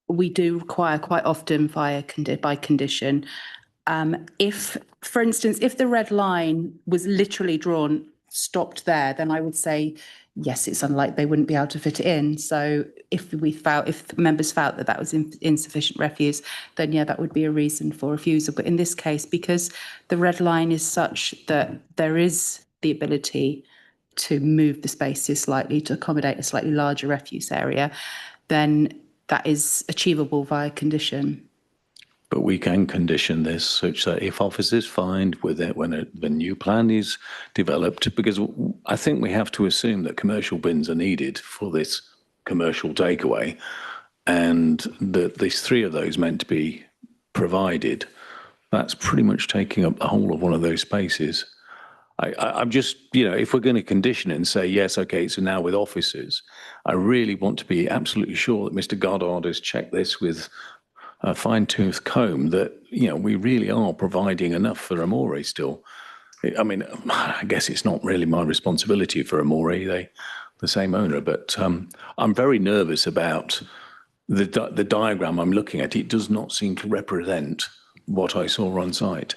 we do require quite often by condition. If, for instance, if the red line was literally stopped there, then I would say, yes, it's unlikely they wouldn't be able to fit it in. So if members felt that was insufficient refuse, then yeah, that would be a reason for refusal. But in this case, because the red line is such that there is the ability to move the spaces slightly to accommodate a slightly larger refuse area, then that is achievable via condition. But we can condition this such that if officers find with it when the new plan is developed, because I think we have to assume that commercial bins are needed for this commercial takeaway, and that there's 3 of those meant to be provided. That's pretty much taking up the whole of one of those spaces. I'm just, if we're going to condition it and say, yes, okay, so now with officers, I really want to be absolutely sure that Mr. Goddard has checked this with a fine-tooth comb, that, we really are providing enough for Amore still. I mean, I guess it's not really my responsibility for Amore, the same owner, but I'm very nervous about the diagram I'm looking at. It does not seem to represent what I saw on site.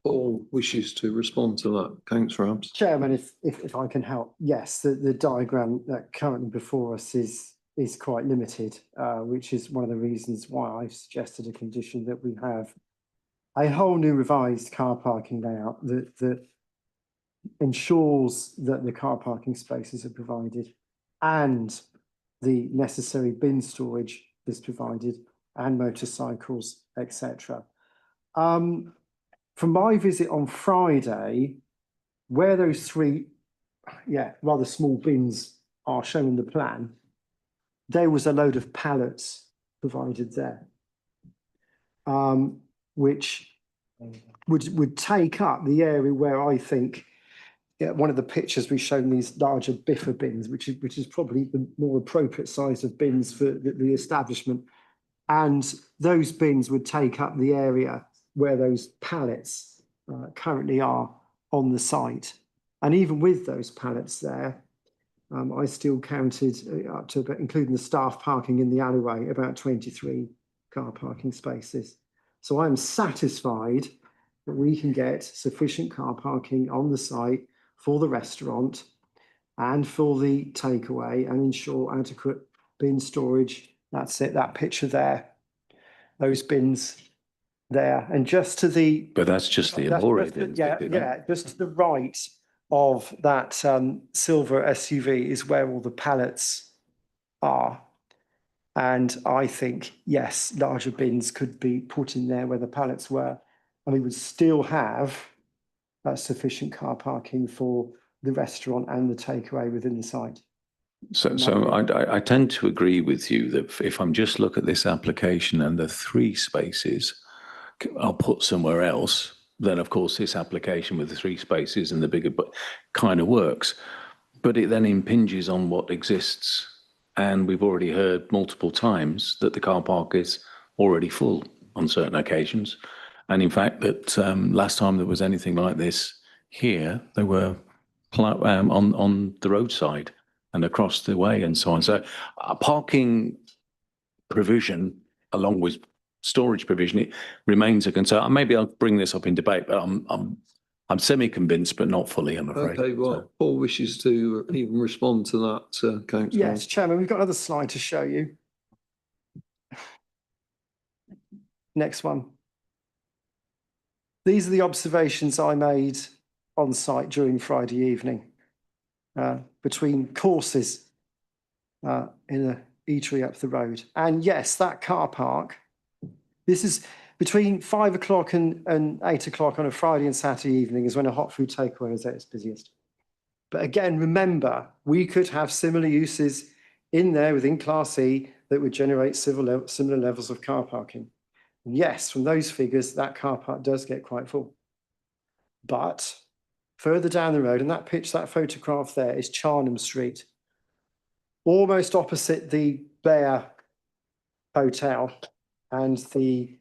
Paul wishes to respond to that. Councillor Abs. Chairman, if I can help, yes, the diagram that currently before us is quite limited, which is one of the reasons why I've suggested a condition that we have a whole new revised car parking layout that ensures that the car parking spaces are provided and the necessary bin storage is provided and motorcycles, etc. From my visit on Friday, where those 3, rather small bins are shown in the plan, there was a load of pallets provided there, which would take up the area where I think one of the pictures we've shown these larger biffer bins, which is probably the more appropriate size of bins for the establishment, and those bins would take up the area where those pallets currently are on the site. And even with those pallets there, I still counted up to, including the staff parking in the alleyway, about 23 car parking spaces. So I'm satisfied that we can get sufficient car parking on the site for the restaurant and for the takeaway and ensure adequate bin storage. That's it, that picture there, those bins there. And just to the... But that's just the Amore bins. Just to the right of that silver SUV is where all the pallets are. And I think, yes, larger bins could be put in there where the pallets were, and we would still have sufficient car parking for the restaurant and the takeaway within the site. So I tend to agree with you that if I'm just look at this application and the 3 spaces are put somewhere else, then of course this application with the 3 spaces and the bigger but kind of works. But it then impinges on what exists. And we've already heard multiple times that the car park is already full on certain occasions. And in fact, that last time there was anything like this here, they were on the roadside and across the way and so on. So parking provision, along with storage provision, it remains a concern. Maybe I'll bring this up in debate, but I'm semi-convinced, but not fully, I'm afraid. Okay, well, so Paul wishes to even respond to that, Councillor. Yes, Chairman, we've got another slide to show you. Next one. These are the observations I made on site during Friday evening between courses in an eatery up the road. And yes, that car park, this is between 5 o'clock and 8 o'clock on a Friday and Saturday evening is when a hot food takeaway is at its busiest. But again, remember, we could have similar uses in there within Class E that would generate similar levels of car parking. And yes, from those figures, that car park does get quite full. But further down the road, and that photograph there is Charnham Street, almost opposite the Bear Hotel and the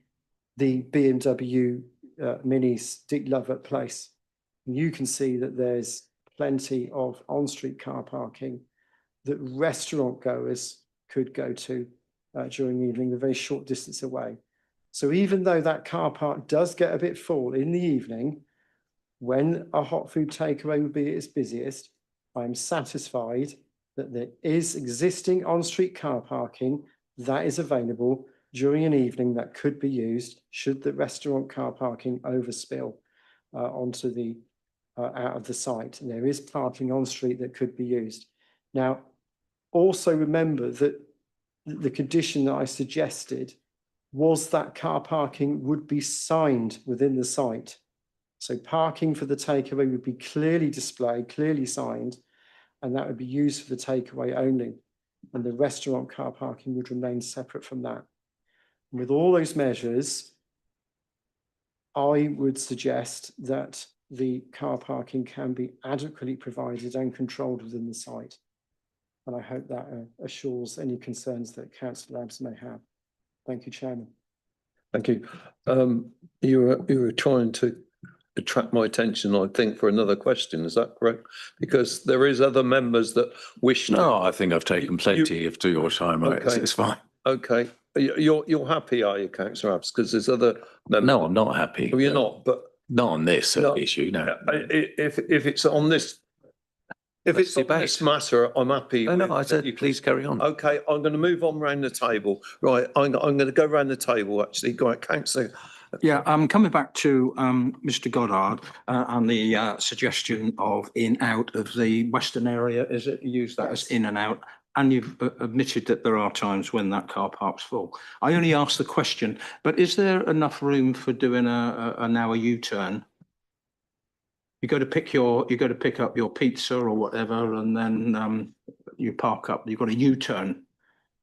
BMW Minis Dick Lovett place. And you can see that there's plenty of on-street car parking that restaurant goers could go to during the evening, a very short distance away. So even though that car park does get a bit full in the evening, when a hot food takeaway would be at its busiest, I'm satisfied that there is existing on-street car parking that is available during an evening that could be used should the restaurant car parking overspill onto the out of the site. And there is parking on street that could be used. Now, also remember that the condition that I suggested was that car parking would be signed within the site. So parking for the takeaway would be clearly displayed, clearly signed, and that would be used for the takeaway only. And the restaurant car parking would remain separate from that. And with all those measures, I would suggest that the car parking can be adequately provided and controlled within the site. And I hope that assures any concerns that Councillor Abbs may have. Thank you, Chairman. Thank you. You were trying to attract my attention, I think, for another question. Is that correct? Because there is other members that wish. No, I think I've taken plenty of your time. Right, Okay. it's fine. Okay, you're happy, are you, Councillor Abbs? Because there's other members. No, I'm not happy. Well, you're not, but not on this issue. No. If it's on this. If it's on this matter, I'm happy. No, I said please carry on. Okay, I'm going to move on round the table. Right, I'm going to go round the table, actually. Go ahead, Councillor. Yeah, coming back to Mr. Goddard and the suggestion of in out of the western area, is it use that as in and out? And you've admitted that there are times when that car park's full. I only asked the question, but is there enough room for doing an hour U-turn? You go to pick up your pizza or whatever, and then you park up. You've got a U-turn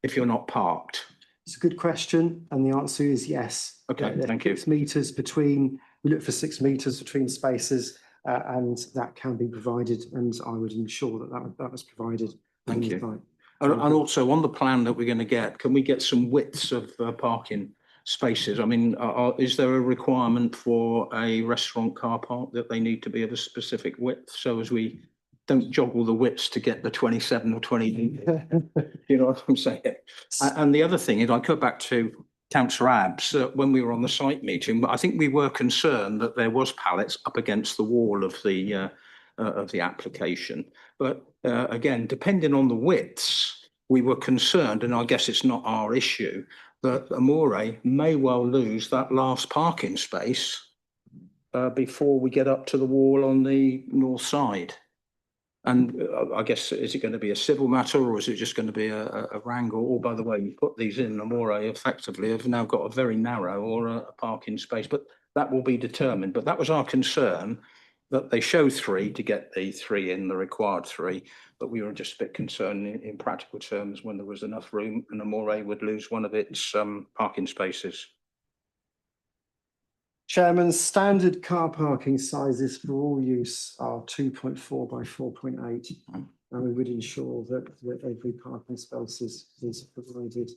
if you're not parked. It's a good question, and the answer is yes. Okay, thank you. 6 meters between. We look for 6 meters between spaces, and that can be provided. And I would ensure that was provided. Thank you. And also on the plan that we're going to get, can we get some widths of parking spaces? I mean, is there a requirement for a restaurant car park that they need to be of a specific width, so as we don't joggle the widths to get the 27 or 20? You know what I'm saying? And the other thing is, I go back to Councillor Abbs, when we were on the site meeting, but I think we were concerned that there was pallets up against the wall of the application. But again, depending on the widths, we were concerned, and I guess it's not our issue, that Amore may well lose that last parking space before we get up to the wall on the north side. And I guess, is it going to be a civil matter, or is it just going to be a wrangle? Or, by the way, you put these in, Amore effectively have now got a very narrow or a parking space, but that will be determined. But that was our concern, that they show 3 to get the 3 in, the required 3, but we were just a bit concerned in practical terms when there was enough room and Amore would lose one of its parking spaces. Chairman, standard car parking sizes for all use are 2.4 by 4.8, and we would ensure that every parking space is provided.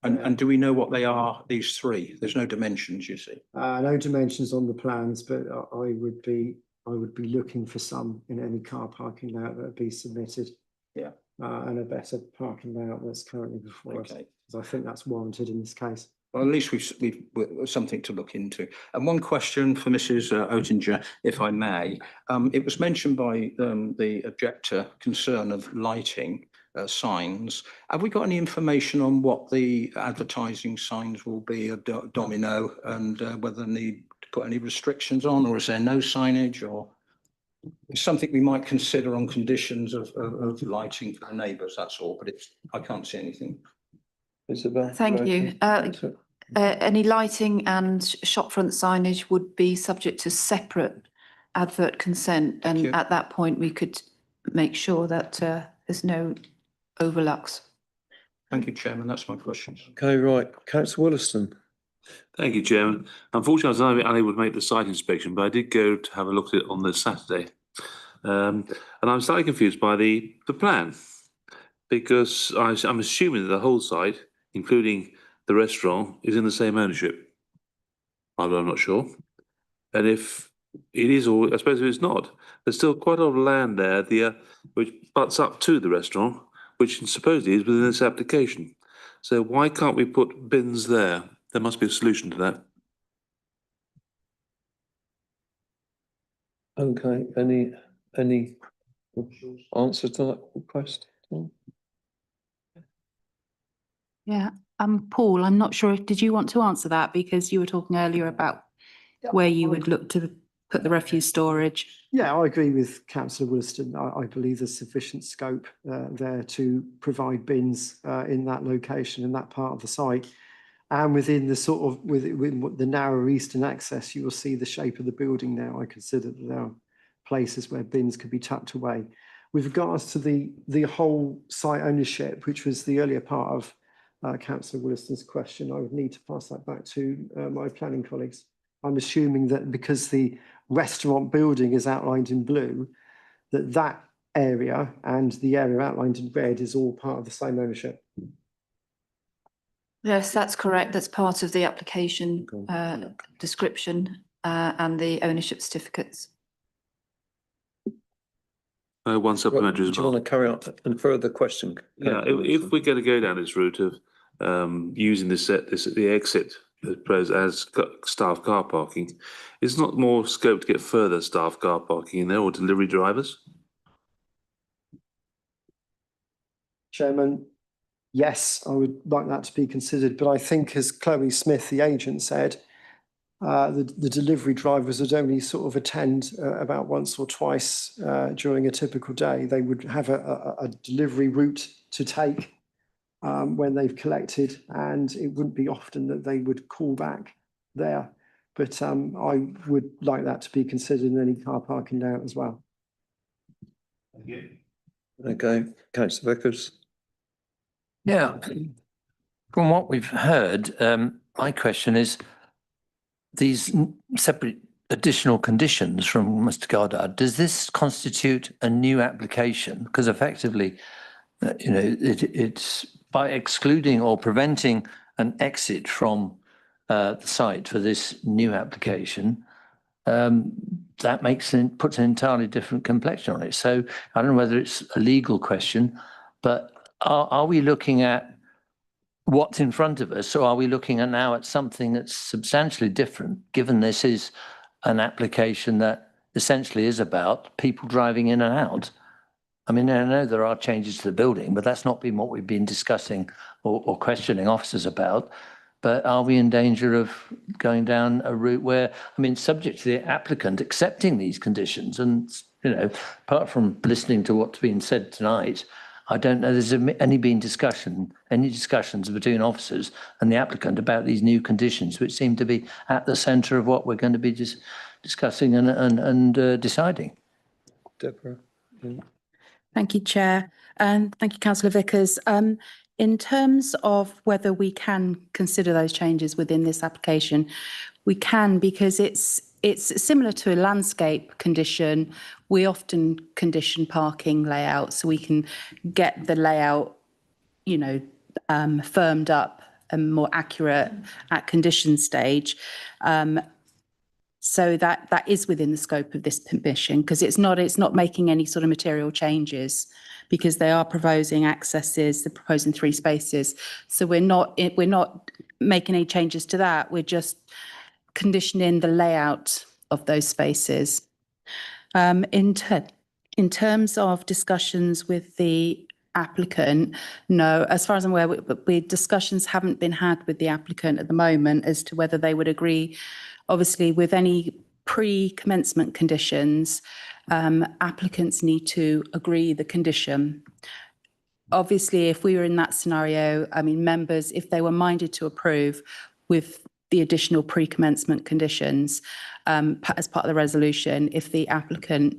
And do we know what they are, these 3? There's no dimensions, you see. No dimensions on the plans, but I would be looking for some in any car parking layout that would be submitted. Yeah. And a better parking layout that's currently before us, because I think that's warranted in this case. Well, at least we've something to look into. And one question for Mrs. Oettinger, if I may. It was mentioned by the objector, concern of lighting signs. Have we got any information on what the advertising signs will be of Domino, and whether they need to put any restrictions on, or is there no signage, or it's something we might consider on conditions of lighting for the neighbours, that's all, but I can't see anything. Isabel? Thank you. Any lighting and shopfront signage would be subject to separate advert consent, and at that point we could make sure that there's no overlaps. Thank you, Chairman. That's my questions. Okay, right. Councillor Williston. Thank you, Chairman. Unfortunately, I was unable to make the site inspection, but I did go to have a look at it on the Saturday. And I'm slightly confused by the plan, because I'm assuming that the whole site, including the restaurant, is in the same ownership. I'm not sure. And if it is, or I suppose if it's not, there's still quite a lot of land there, which butts up to the restaurant, which supposedly is within this application. So why can't we put bins there? There must be a solution to that. Okay, any answer to that request? Yeah, Paul, I'm not sure, did you want to answer that? Because you were talking earlier about where you would look to put the refuse storage. Yeah, I agree with Councillor Williston. I believe there's sufficient scope there to provide bins in that location, in that part of the site. And within the sort of, with the narrow eastern access, you will see the shape of the building now. I consider that there are places where bins could be tucked away. With regards to the whole site ownership, which was the earlier part of Councillor Williston's question, I would need to pass that back to my planning colleagues. I'm assuming that because the restaurant building is outlined in blue, that area and the area outlined in red is all part of the same ownership. Yes, that's correct. That's part of the application description and the ownership certificates. One supplementary as Do you well. want to carry on a further question? Yeah, if we're going to go down this route of using the exit as staff car parking, is not more scope to get further staff car parking in there or delivery drivers? Chairman, yes, I would like that to be considered, but I think as Chloe Smith, the agent, said, the delivery drivers would only sort of attend about once or twice during a typical day. They would have a delivery route to take when they've collected, and it wouldn't be often that they would call back there. But I would like that to be considered in any car parking layout as well. Okay, Councillor Vickers. Yeah, from what we've heard, my question is, these separate additional conditions from Mr. Goddard, does this constitute a new application? Because effectively, it's by excluding or preventing an exit from the site for this new application, that puts an entirely different complexion on it. So I don't know whether it's a legal question, but are we looking at what's in front of us, or are we looking at now at something that's substantially different, given this is an application that essentially is about people driving in and out? I mean, I know there are changes to the building, but that's not been what we've been discussing or questioning officers about. But are we in danger of going down a route where, I mean, subject to the applicant accepting these conditions, and, apart from listening to what's been said tonight, I don't know there's any discussions between officers and the applicant about these new conditions, which seem to be at the centre of what we're going to be discussing and deciding. Deborah. Thank you, Chair. And thank you, Councillor Vickers. In terms of whether we can consider those changes within this application, we can, because it's similar to a landscape condition. We often condition parking layouts so we can get the layout, firmed up and more accurate at condition stage. So that is within the scope of this permission, because it's not making any sort of material changes, because they are proposing accesses, they're proposing 3 spaces. So we're not making any changes to that. We're just conditioning the layout of those spaces. In terms of discussions with the applicant, no, as far as I'm aware, discussions haven't been had with the applicant at the moment as to whether they would agree. Obviously, with any pre-commencement conditions, applicants need to agree the condition. Obviously, if we were in that scenario, I mean, members, if they were minded to approve with the additional pre-commencement conditions as part of the resolution, if the applicant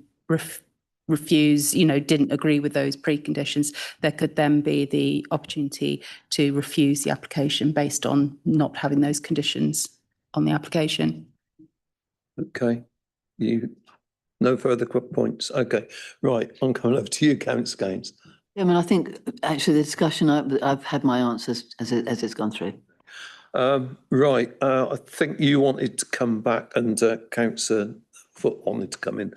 refused, didn't agree with those preconditions, there could then be the opportunity to refuse the application based on not having those conditions on the application. Okay, no further points. Okay, right, I'm coming over to you, Councillor Gaines. Yeah, I mean, I think actually the discussion, I've had my answers as it's gone through. Right, I think you wanted to come back and Councillor Foot wanted to come in.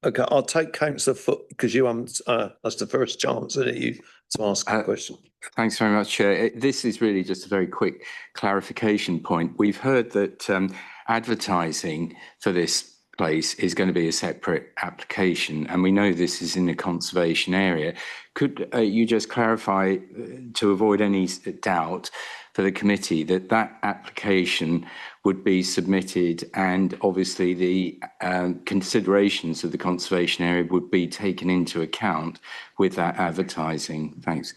Okay, I'll take Councillor Foot because you haven't, that's the first chance that you to ask a question. Thanks very much, Chair. This is really just a very quick clarification point. We've heard that advertising for this place is going to be a separate application, and we know this is in a conservation area. Could you just clarify, to avoid any doubt for the committee, that application would be submitted, and obviously the considerations of the conservation area would be taken into account with that advertising. Thanks.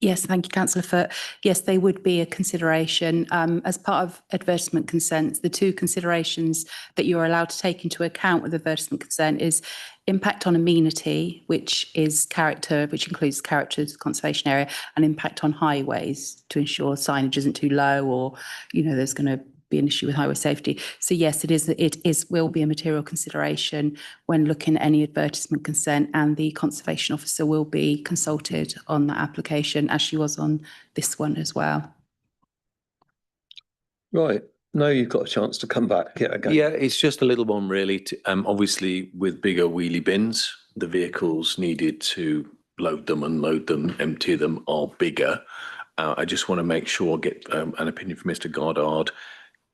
Yes, thank you, Councillor Foot. Yes, they would be a consideration. As part of advertisement consents, the two considerations that you're allowed to take into account with advertisement consent is impact on amenity, which is character, which includes character of the conservation area, and impact on highways to ensure signage isn't too low, or, you know, there's going to be an issue with highway safety. So yes, will be a material consideration when looking at any advertisement consent, and the conservation officer will be consulted on that application, as she was on this one as well. Right. Now you've got a chance to come back. Yeah, again. Yeah, it's just a little one really. Obviously, with bigger wheelie bins, the vehicles needed to load them, unload them, empty them are bigger. I just want to make sure I get an opinion from Mr. Goddard.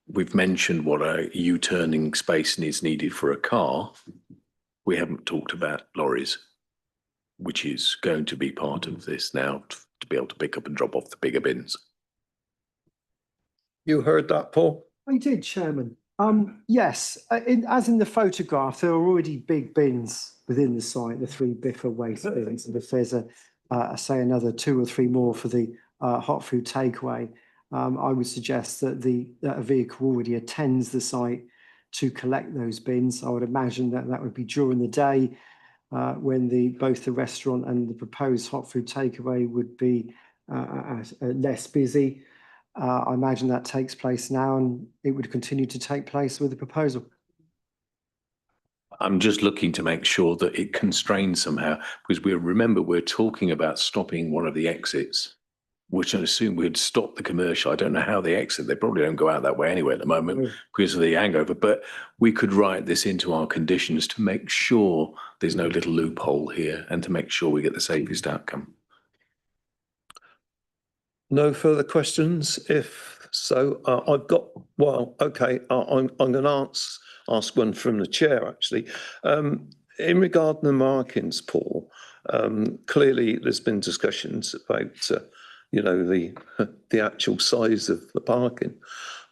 We've mentioned what a U-turning space is needed for a car. We haven't talked about lorries, which is going to be part of this now, to be able to pick up and drop off the bigger bins. You heard that, Paul? I did, Chairman. Yes, as in the photograph, there are already big bins within the site, the 3 Biffa waste bins. And if there's say another 2 or 3 more for the hot food takeaway, I would suggest that a vehicle already attends the site to collect those bins. I would imagine that would be during the day when both the restaurant and the proposed hot food takeaway would be less busy. I imagine that takes place now, and it would continue to take place with the proposal. I'm just looking to make sure that it constrains somehow, because remember we're talking about stopping one of the exits, which I assume would stop the commercial. I don't know how they exit. They probably don't go out that way anyway at the moment because of the hangover, but we could write this into our conditions to make sure there's no little loophole here and to make sure we get the safest outcome. No further questions? If so, I've got, well, okay, I'm going to ask one from the chair, actually. In regard to the markings, Paul, clearly there's been discussions about, you know, the actual size of the parking,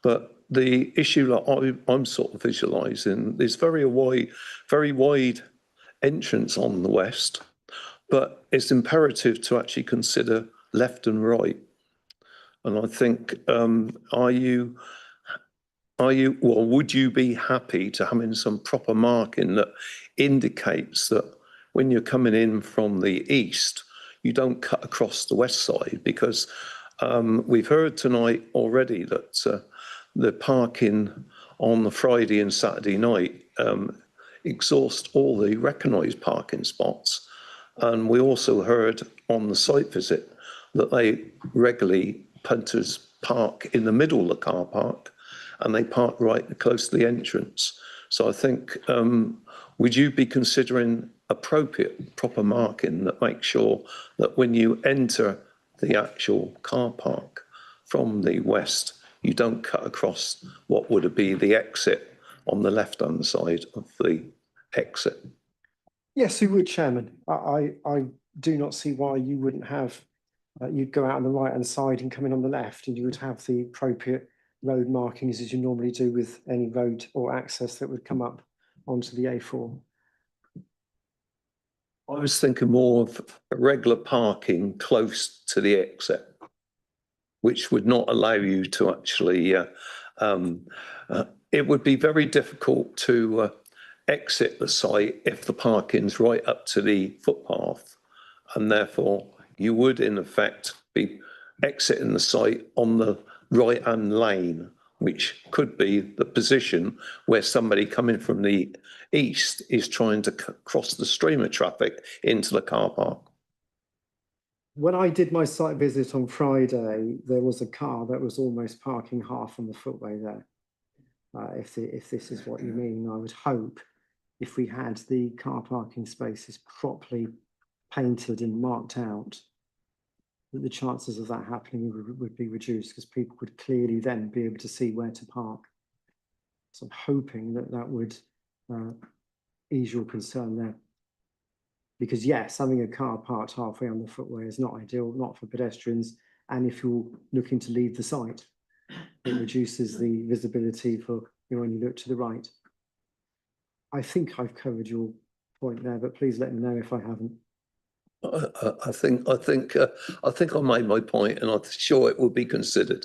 but the issue that I'm sort of visualising is very wide entrance on the west, but it's imperative to actually consider left and right. And I think, would you be happy to having some proper marking that indicates that when you're coming in from the east, you don't cut across the west side? Because we've heard tonight already that the parking on the Friday and Saturday night exhaust all the recognised parking spots. And we also heard on the site visit that they regularly, punters park in the middle of the car park, and they park right close to the entrance. So I think, would you be considering appropriate proper marking that makes sure that when you enter the actual car park from the west, you don't cut across what would be the exit on the left-hand side of the exit? Yes, we would, Chairman. I do not see why you wouldn't have, you'd go out on the right-hand side and come in on the left, and you would have the appropriate road markings as you normally do with any road or access that would come up onto the A4. I was thinking more of regular parking close to the exit, which would not allow you to actually, it would be very difficult to exit the site if the parking's right up to the footpath, and therefore you would in effect be exiting the site on the right-hand lane, which could be the position where somebody coming from the east is trying to cross the stream of traffic into the car park. When I did my site visit on Friday, there was a car that was almost parking half on the footway there. If this is what you mean, I would hope if we had the car parking spaces properly painted and marked out, that the chances of that happening would be reduced, because people would clearly then be able to see where to park. So I'm hoping that would ease your concern there. Because yes, having a car parked halfway on the footway is not ideal, not for pedestrians, and if you're looking to leave the site. It reduces the visibility for you when you look to the right. I think I've covered your point there, but please let me know if I haven't. I think I made my point, and I'm sure it will be considered.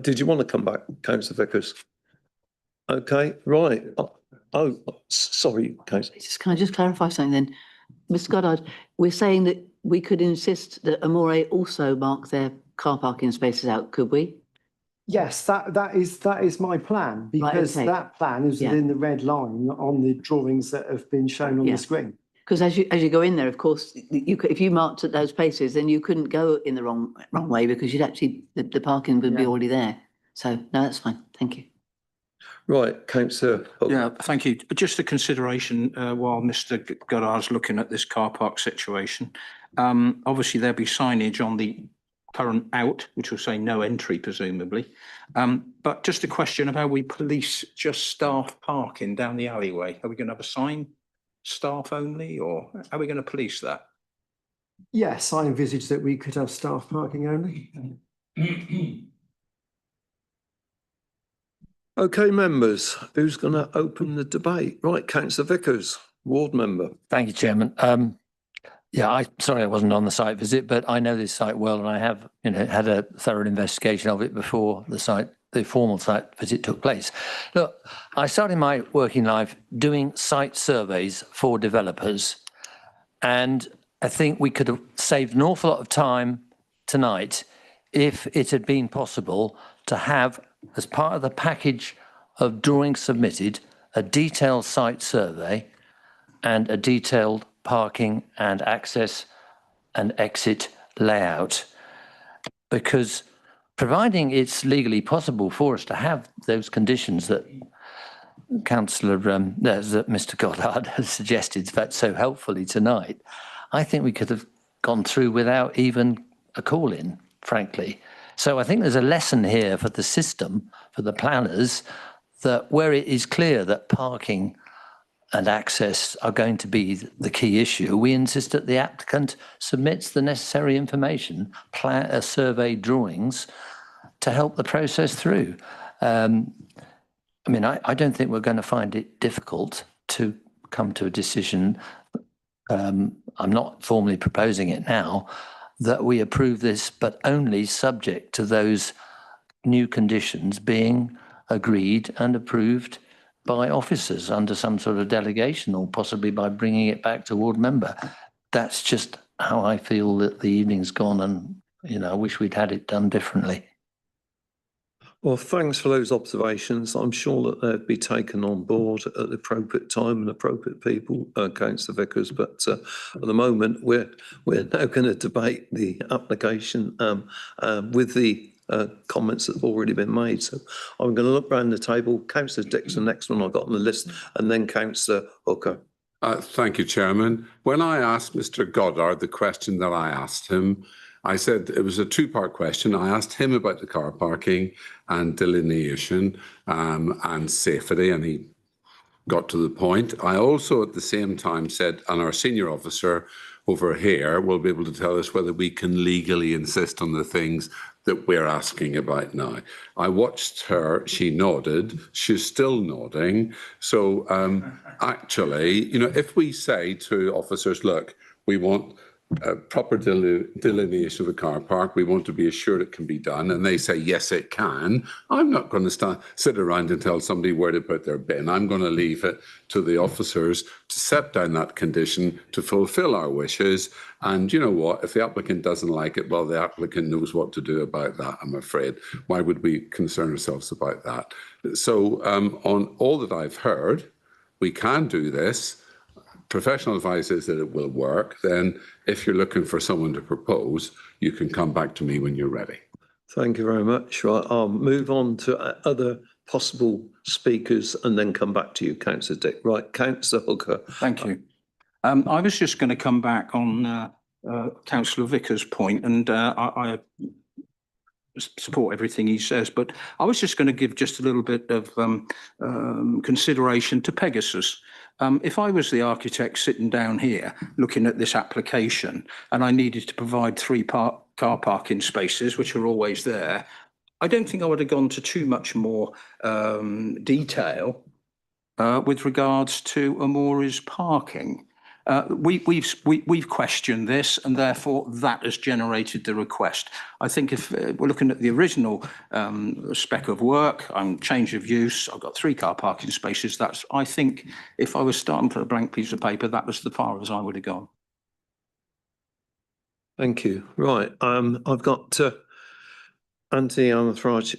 Did you want to come back, Councillor Vickers? Okay, right. Sorry, Councillor. Can I just clarify something then? Mr Goddard, we're saying that we could insist that Amore also mark their car parking spaces out, could we? Yes, that is my plan, because okay. that plan is within the red line on the drawings that have been shown on the screen. Because as you go in there, of course, if you marked at those places, then you couldn't go in the wrong way, because you'd actually the parking would be already there. So no, that's fine. Thank you. Right, Councillor. Yeah, thank you. Just a consideration while Mr. Goddard's looking at this car park situation. Obviously, there'll be signage on the current out, which will say no entry, presumably. But just a question of how we police just staff parking down the alleyway. Are we going to have a sign, staff only, or how are we going to police that? Yes, I envisage that we could have staff parking only. Okay, members, who's going to open the debate? Right, Councillor Vickers, ward member. Thank you, Chairman. Yeah, sorry I wasn't on the site visit, but I know this site well, and I have, had a thorough investigation of it before the formal site visit took place. Look, I started my working life doing site surveys for developers, and I think we could have saved an awful lot of time tonight if it had been possible to have, as part of the package of drawings submitted, a detailed site survey and a detailed parking and access and exit layout. Because providing it's legally possible for us to have those conditions that Councillor, that Mr. Goddard has suggested so helpfully tonight, I think we could have gone through without even a call-in, frankly. So I think there's a lesson here for the system, for the planners, that where it is clear that parking and access are going to be the key issue, we insist that the applicant submits the necessary information, survey drawings, to help the process through. I mean, I don't think we're going to find it difficult to come to a decision. I'm not formally proposing it now, that we approve this, but only subject to those new conditions being agreed and approved by officers under some sort of delegation, or possibly by bringing it back to ward member. That's just how I feel that the evening's gone, and I wish we'd had it done differently. Well, thanks for those observations. I'm sure that they'd be taken on board at the appropriate time and appropriate people, Councillor Vickers. But at the moment, we're now going to debate the application with the comments that have already been made. So I'm going to look round the table. Councillor Dixon, next one I've got on the list, and then Councillor Hooker. Thank you, Chairman. When I asked Mr. Goddard the question that I asked him, I said it was a two-part question. I asked him about the car parking and delineation and safety, and he got to the point. I also at the same time said, and our senior officer over here will be able to tell us whether we can legally insist on the things that we're asking about now. I watched her, she nodded, she's still nodding. So actually, if we say to officers, look, we want proper delineation of the car park, we want to be assured it can be done, and they say yes it can, I'm not going to sit around and tell somebody where to put their bin. I'm going to leave it to the officers to set down that condition to fulfill our wishes. And you know what, if the applicant doesn't like it, well, the applicant knows what to do about that, I'm afraid. Why would we concern ourselves about that? So on all that I've heard, we can do this. Professional advice is that it will work. Then if you're looking for someone to propose, you can come back to me when you're ready. Thank you very much. Right, I'll move on to other possible speakers and then come back to you, Councillor Dick. Right, Councillor Hooker. Thank you. I was just going to come back on Councillor Vickers' point, and I support everything he says, but I was just going to give just a little bit of consideration to Pegasus. If I was the architect sitting down here looking at this application and I needed to provide 3 car parking spaces, which are always there, I don't think I would have gone to too much more detail with regards to Amori's parking. We've questioned this, and therefore that has generated the request. I think if we're looking at the original spec of work, change of use, I've got 3 car parking spaces. That's, I think, if I was starting for a blank piece of paper, that was the far as I would have gone. Thank you. Right. I've got Anthony Amathraj.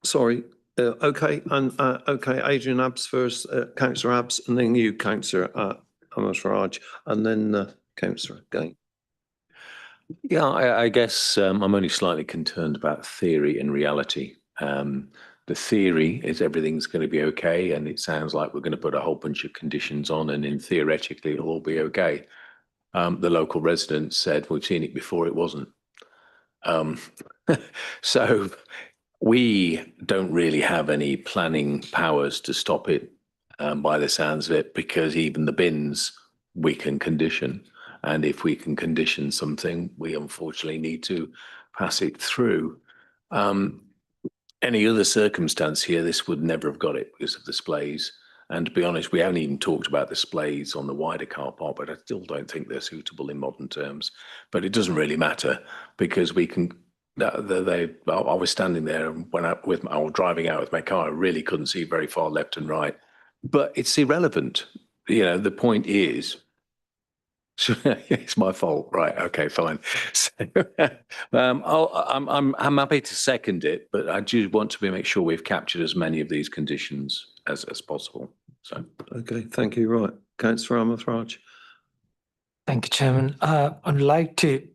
Sorry. Okay. And okay, Adrian Abbs first, Councillor Abbs, and then you, Councillor Amathraj, and then Councillor Gain. Yeah, I guess I'm only slightly concerned about theory and reality. The theory is everything's going to be okay, and it sounds like we're going to put a whole bunch of conditions on, and in theoretically it'll all be okay. The local residents said, we've seen it before, it wasn't. So we don't really have any planning powers to stop it by the sounds of it, because even the bins we can condition. And if we can condition something, we unfortunately need to pass it through. Any other circumstance here, this would never have got it because of displays. And to be honest, we haven't even talked about displays on the wider car park, but I still don't think they're suitable in modern terms. But it doesn't really matter, because we can. I was standing there and I was driving out with my car. I really couldn't see very far left and right, but it's irrelevant. The point is, it's my fault, right? Okay, fine. So, I'm happy to second it, but I do want to make sure we've captured as many of these conditions as possible. So, okay, thank you. Right, Councillor Amathraj. Thank you, Chairman. I'd like to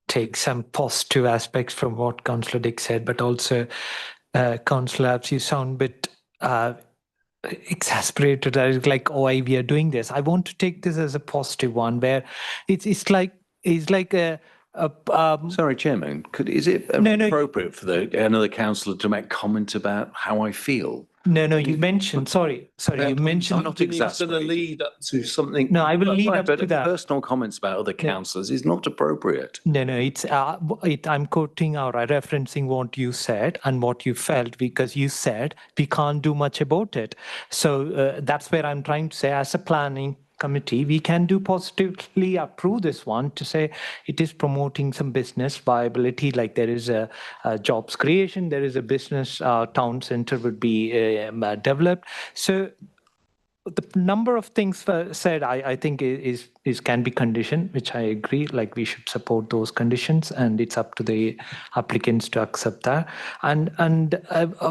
take some positive aspects from what Councillor Dick said, but also, Councillor Abbs, you sound a bit exasperated. Like, why we are doing this. I want to take this as a positive one, where it's like a sorry, Chairman, is it appropriate for another councillor to make comment about how I feel? No, you mentioned, sorry, you mentioned. I'm not exasperated. Going to lead up to something. No, I will lead up to that. Personal comments about other councillors is not appropriate. No, it's I'm quoting or referencing what you said and what you felt, because you said we can't do much about it. So that's where I'm trying to say, as a planning committee, we can do positively approve this one to say it is promoting some business viability, like there is a jobs creation, there is a business town center would be developed. So the number of things said, I think is can be conditioned, which I agree. Like, we should support those conditions, and it's up to the applicants to accept that. And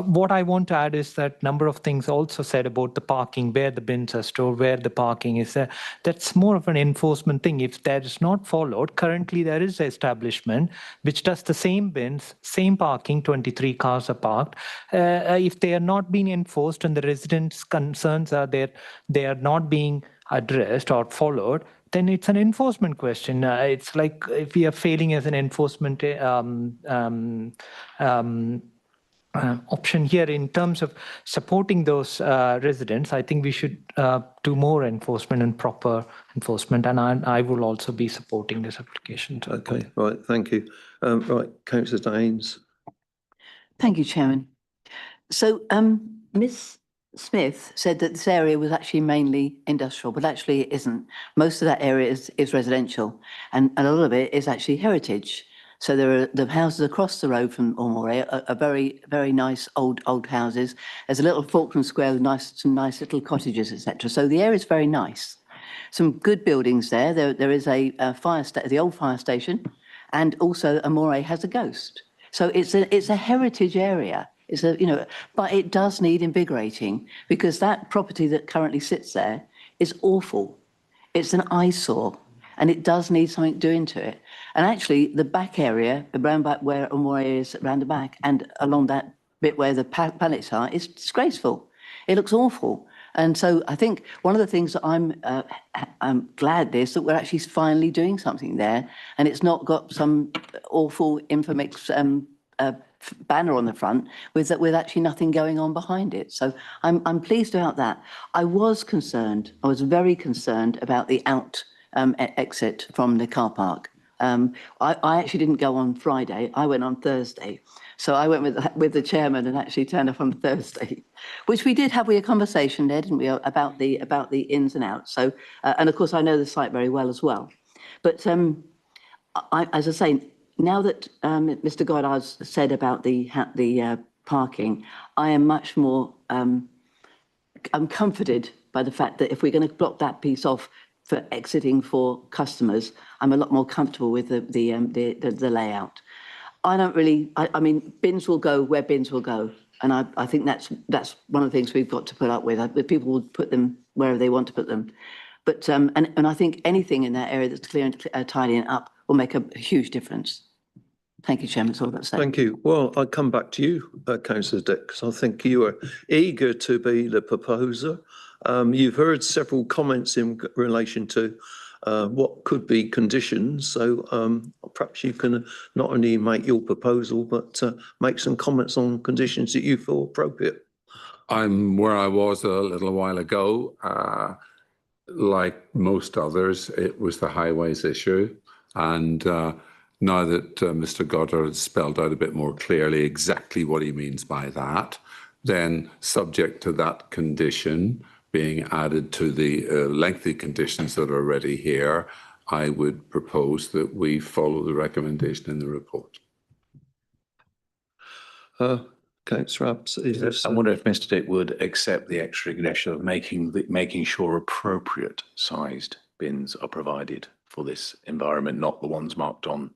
what I want to add is that number of things also said about the parking, where the bins are stored, where the parking is there. That's more of an enforcement thing. If that is not followed, currently there is an establishment which does the same bins, same parking, 23 cars are parked. If they are not being enforced and the residents' concerns are there, they are not being addressed or followed, then it's an enforcement question. It's like, if we are failing as an enforcement option here in terms of supporting those residents, I think we should do more enforcement and proper enforcement, and I will also be supporting this application. Okay, right, thank you. Right, Councillor Daines. Thank you, Chairman. So, Ms. Smith said that this area was actually mainly industrial, but actually it isn't. Most of that area is residential, and a lot of it is actually heritage. So there are the houses across the road from Amore are very, very nice old houses. There's a little Falkland Square with some nice little cottages, etc. So the area is very nice. Some good buildings there. There is the old fire station, and also Amore has a ghost. So it's a heritage area. But it does need invigorating, because that property that currently sits there is awful. It's an eyesore, and it does need something doing to it. And actually, the back area, around back where Amore is, around the back, and along that bit where the pallets are, is disgraceful. It looks awful. And so I think one of the things that I'm glad is that we're actually finally doing something there, and it's not got some awful Infomix banner on the front with actually nothing going on behind it. So I'm pleased about that. I was very concerned about the exit from the car park. I actually didn't go on Friday. I went on Thursday, So I went with the chairman and actually turned up on Thursday, which we did have a conversation there, didn't we, about the ins and outs. So, and of course, I know the site very well as well. But as I say, now that Mr. Goddard's said about the parking, I am much more I'm comforted by the fact that if we're going to block that piece off for exiting for customers, I'm a lot more comfortable with the layout. I don't really. I mean, bins will go where bins will go, and I think that's one of the things we've got to put up with. People will put them wherever they want to put them, but and I think anything in that area that's clear and tidying up will make a huge difference. Thank you, Chairman. That's all I've got to say. Thank you. Well, I come back to you, Councillor Dick, because I think you are eager to be the proposer. You've heard several comments in relation to what could be conditions. So perhaps you can not only make your proposal, but make some comments on conditions that you feel appropriate. I'm where I was a little while ago. Like most others, it was the highways issue. And now that Mr. Goddard has spelled out a bit more clearly exactly what he means by that, then subject to that condition being added to the lengthy conditions that are already here, I would propose that we follow the recommendation in the report. Councillor Abs, I wonder if Mr. Dick would accept the extra condition of making sure appropriate sized bins are provided for this environment, not the ones marked on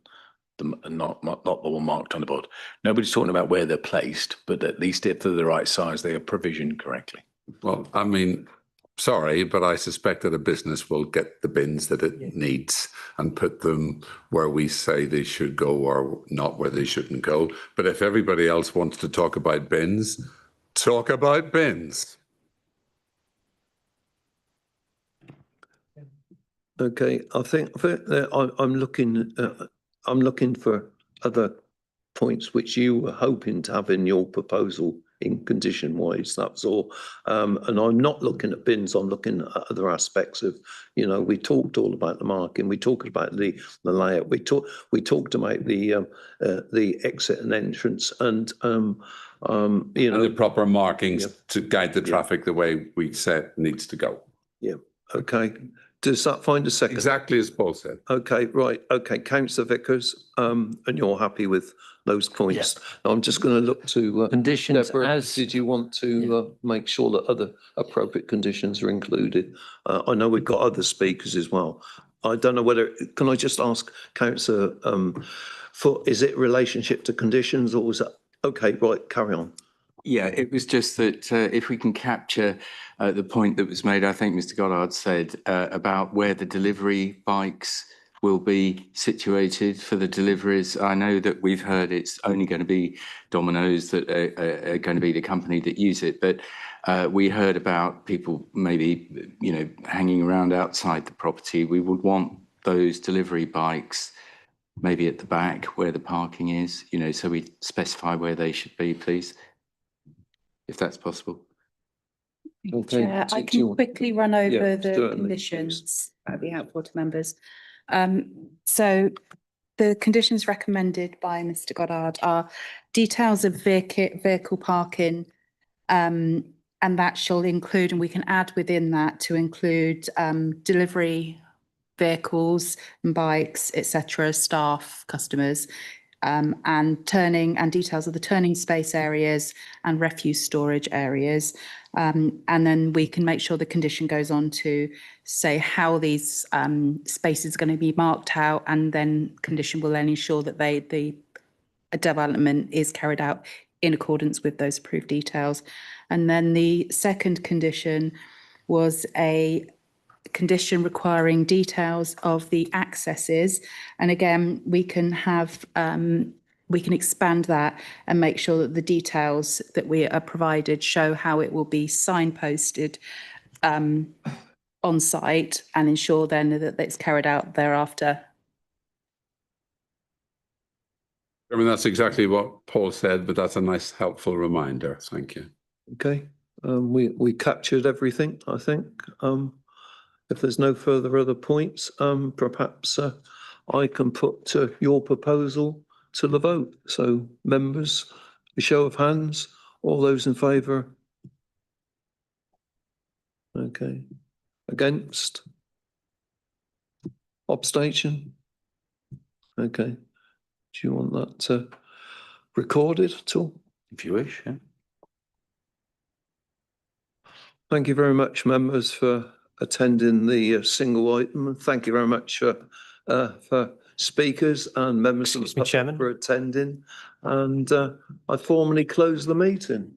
not the one marked on the board. Nobody's talking about where they're placed, but at least if they're the right size, they are provisioned correctly. Well, I mean, sorry, but I suspect that a business will get the bins that it needs and put them where we say they should go or not where they shouldn't go. But if everybody else wants to talk about bins, talk about bins. Okay, I think I'm looking for other points which you were hoping to have in your proposal in condition wise, that's all. And I'm not looking at bins, I'm looking at other aspects of, we talked all about the marking, we talked about the layout, we talked about the exit and entrance and and the proper markings to guide the traffic the way we said needs to go. Yeah, okay. Does that find a second? Exactly as Paul said. Okay, right. Okay, Councillor Vickers, and you're happy with those points. I'm just going to look to conditions. Deborah, did you want to make sure that other appropriate conditions are included? I know we've got other speakers as well. I don't know whether, can I just ask Councillor, is it relationship to conditions or was that? Okay, right, carry on. Yeah, it was just that if we can capture the point that was made, I think Mr. Goddard said about where the delivery bikes will be situated for the deliveries. I know that we've heard it's only going to be Domino's that are going to be the company that use it, but we heard about people maybe, hanging around outside the property. We would want those delivery bikes maybe at the back where the parking is, so we specify where they should be, please, if that's possible. Okay. Chair, I can quickly run over the conditions. That'd be helpful to members. So the conditions recommended by Mr. Goddard are details of vehicle parking, and that shall include, and we can add within that to include delivery vehicles and bikes, etc., staff, customers, and turning and details of the turning space areas and refuse storage areas. And then we can make sure the condition goes on to say how these spaces are going to be marked out, and then condition will then ensure that the development is carried out in accordance with those approved details. And then the second condition was a condition requiring details of the accesses. And again, we can have we can expand that and make sure that the details that we are provided show how it will be signposted on site, and ensure then that it's carried out thereafter. I mean, that's exactly what Paul said, but that's a nice, helpful reminder. Thank you. Okay, we captured everything, I think. If there's no further other points, perhaps I can put your proposal to the vote. So members, a show of hands, all those in favour? Okay. Against? Abstention? Okay. Do you want that recorded at all? If you wish, yeah. Thank you very much, members, for attending the single item. And thank you very much for speakers and members of the public for attending. And I formally close the meeting.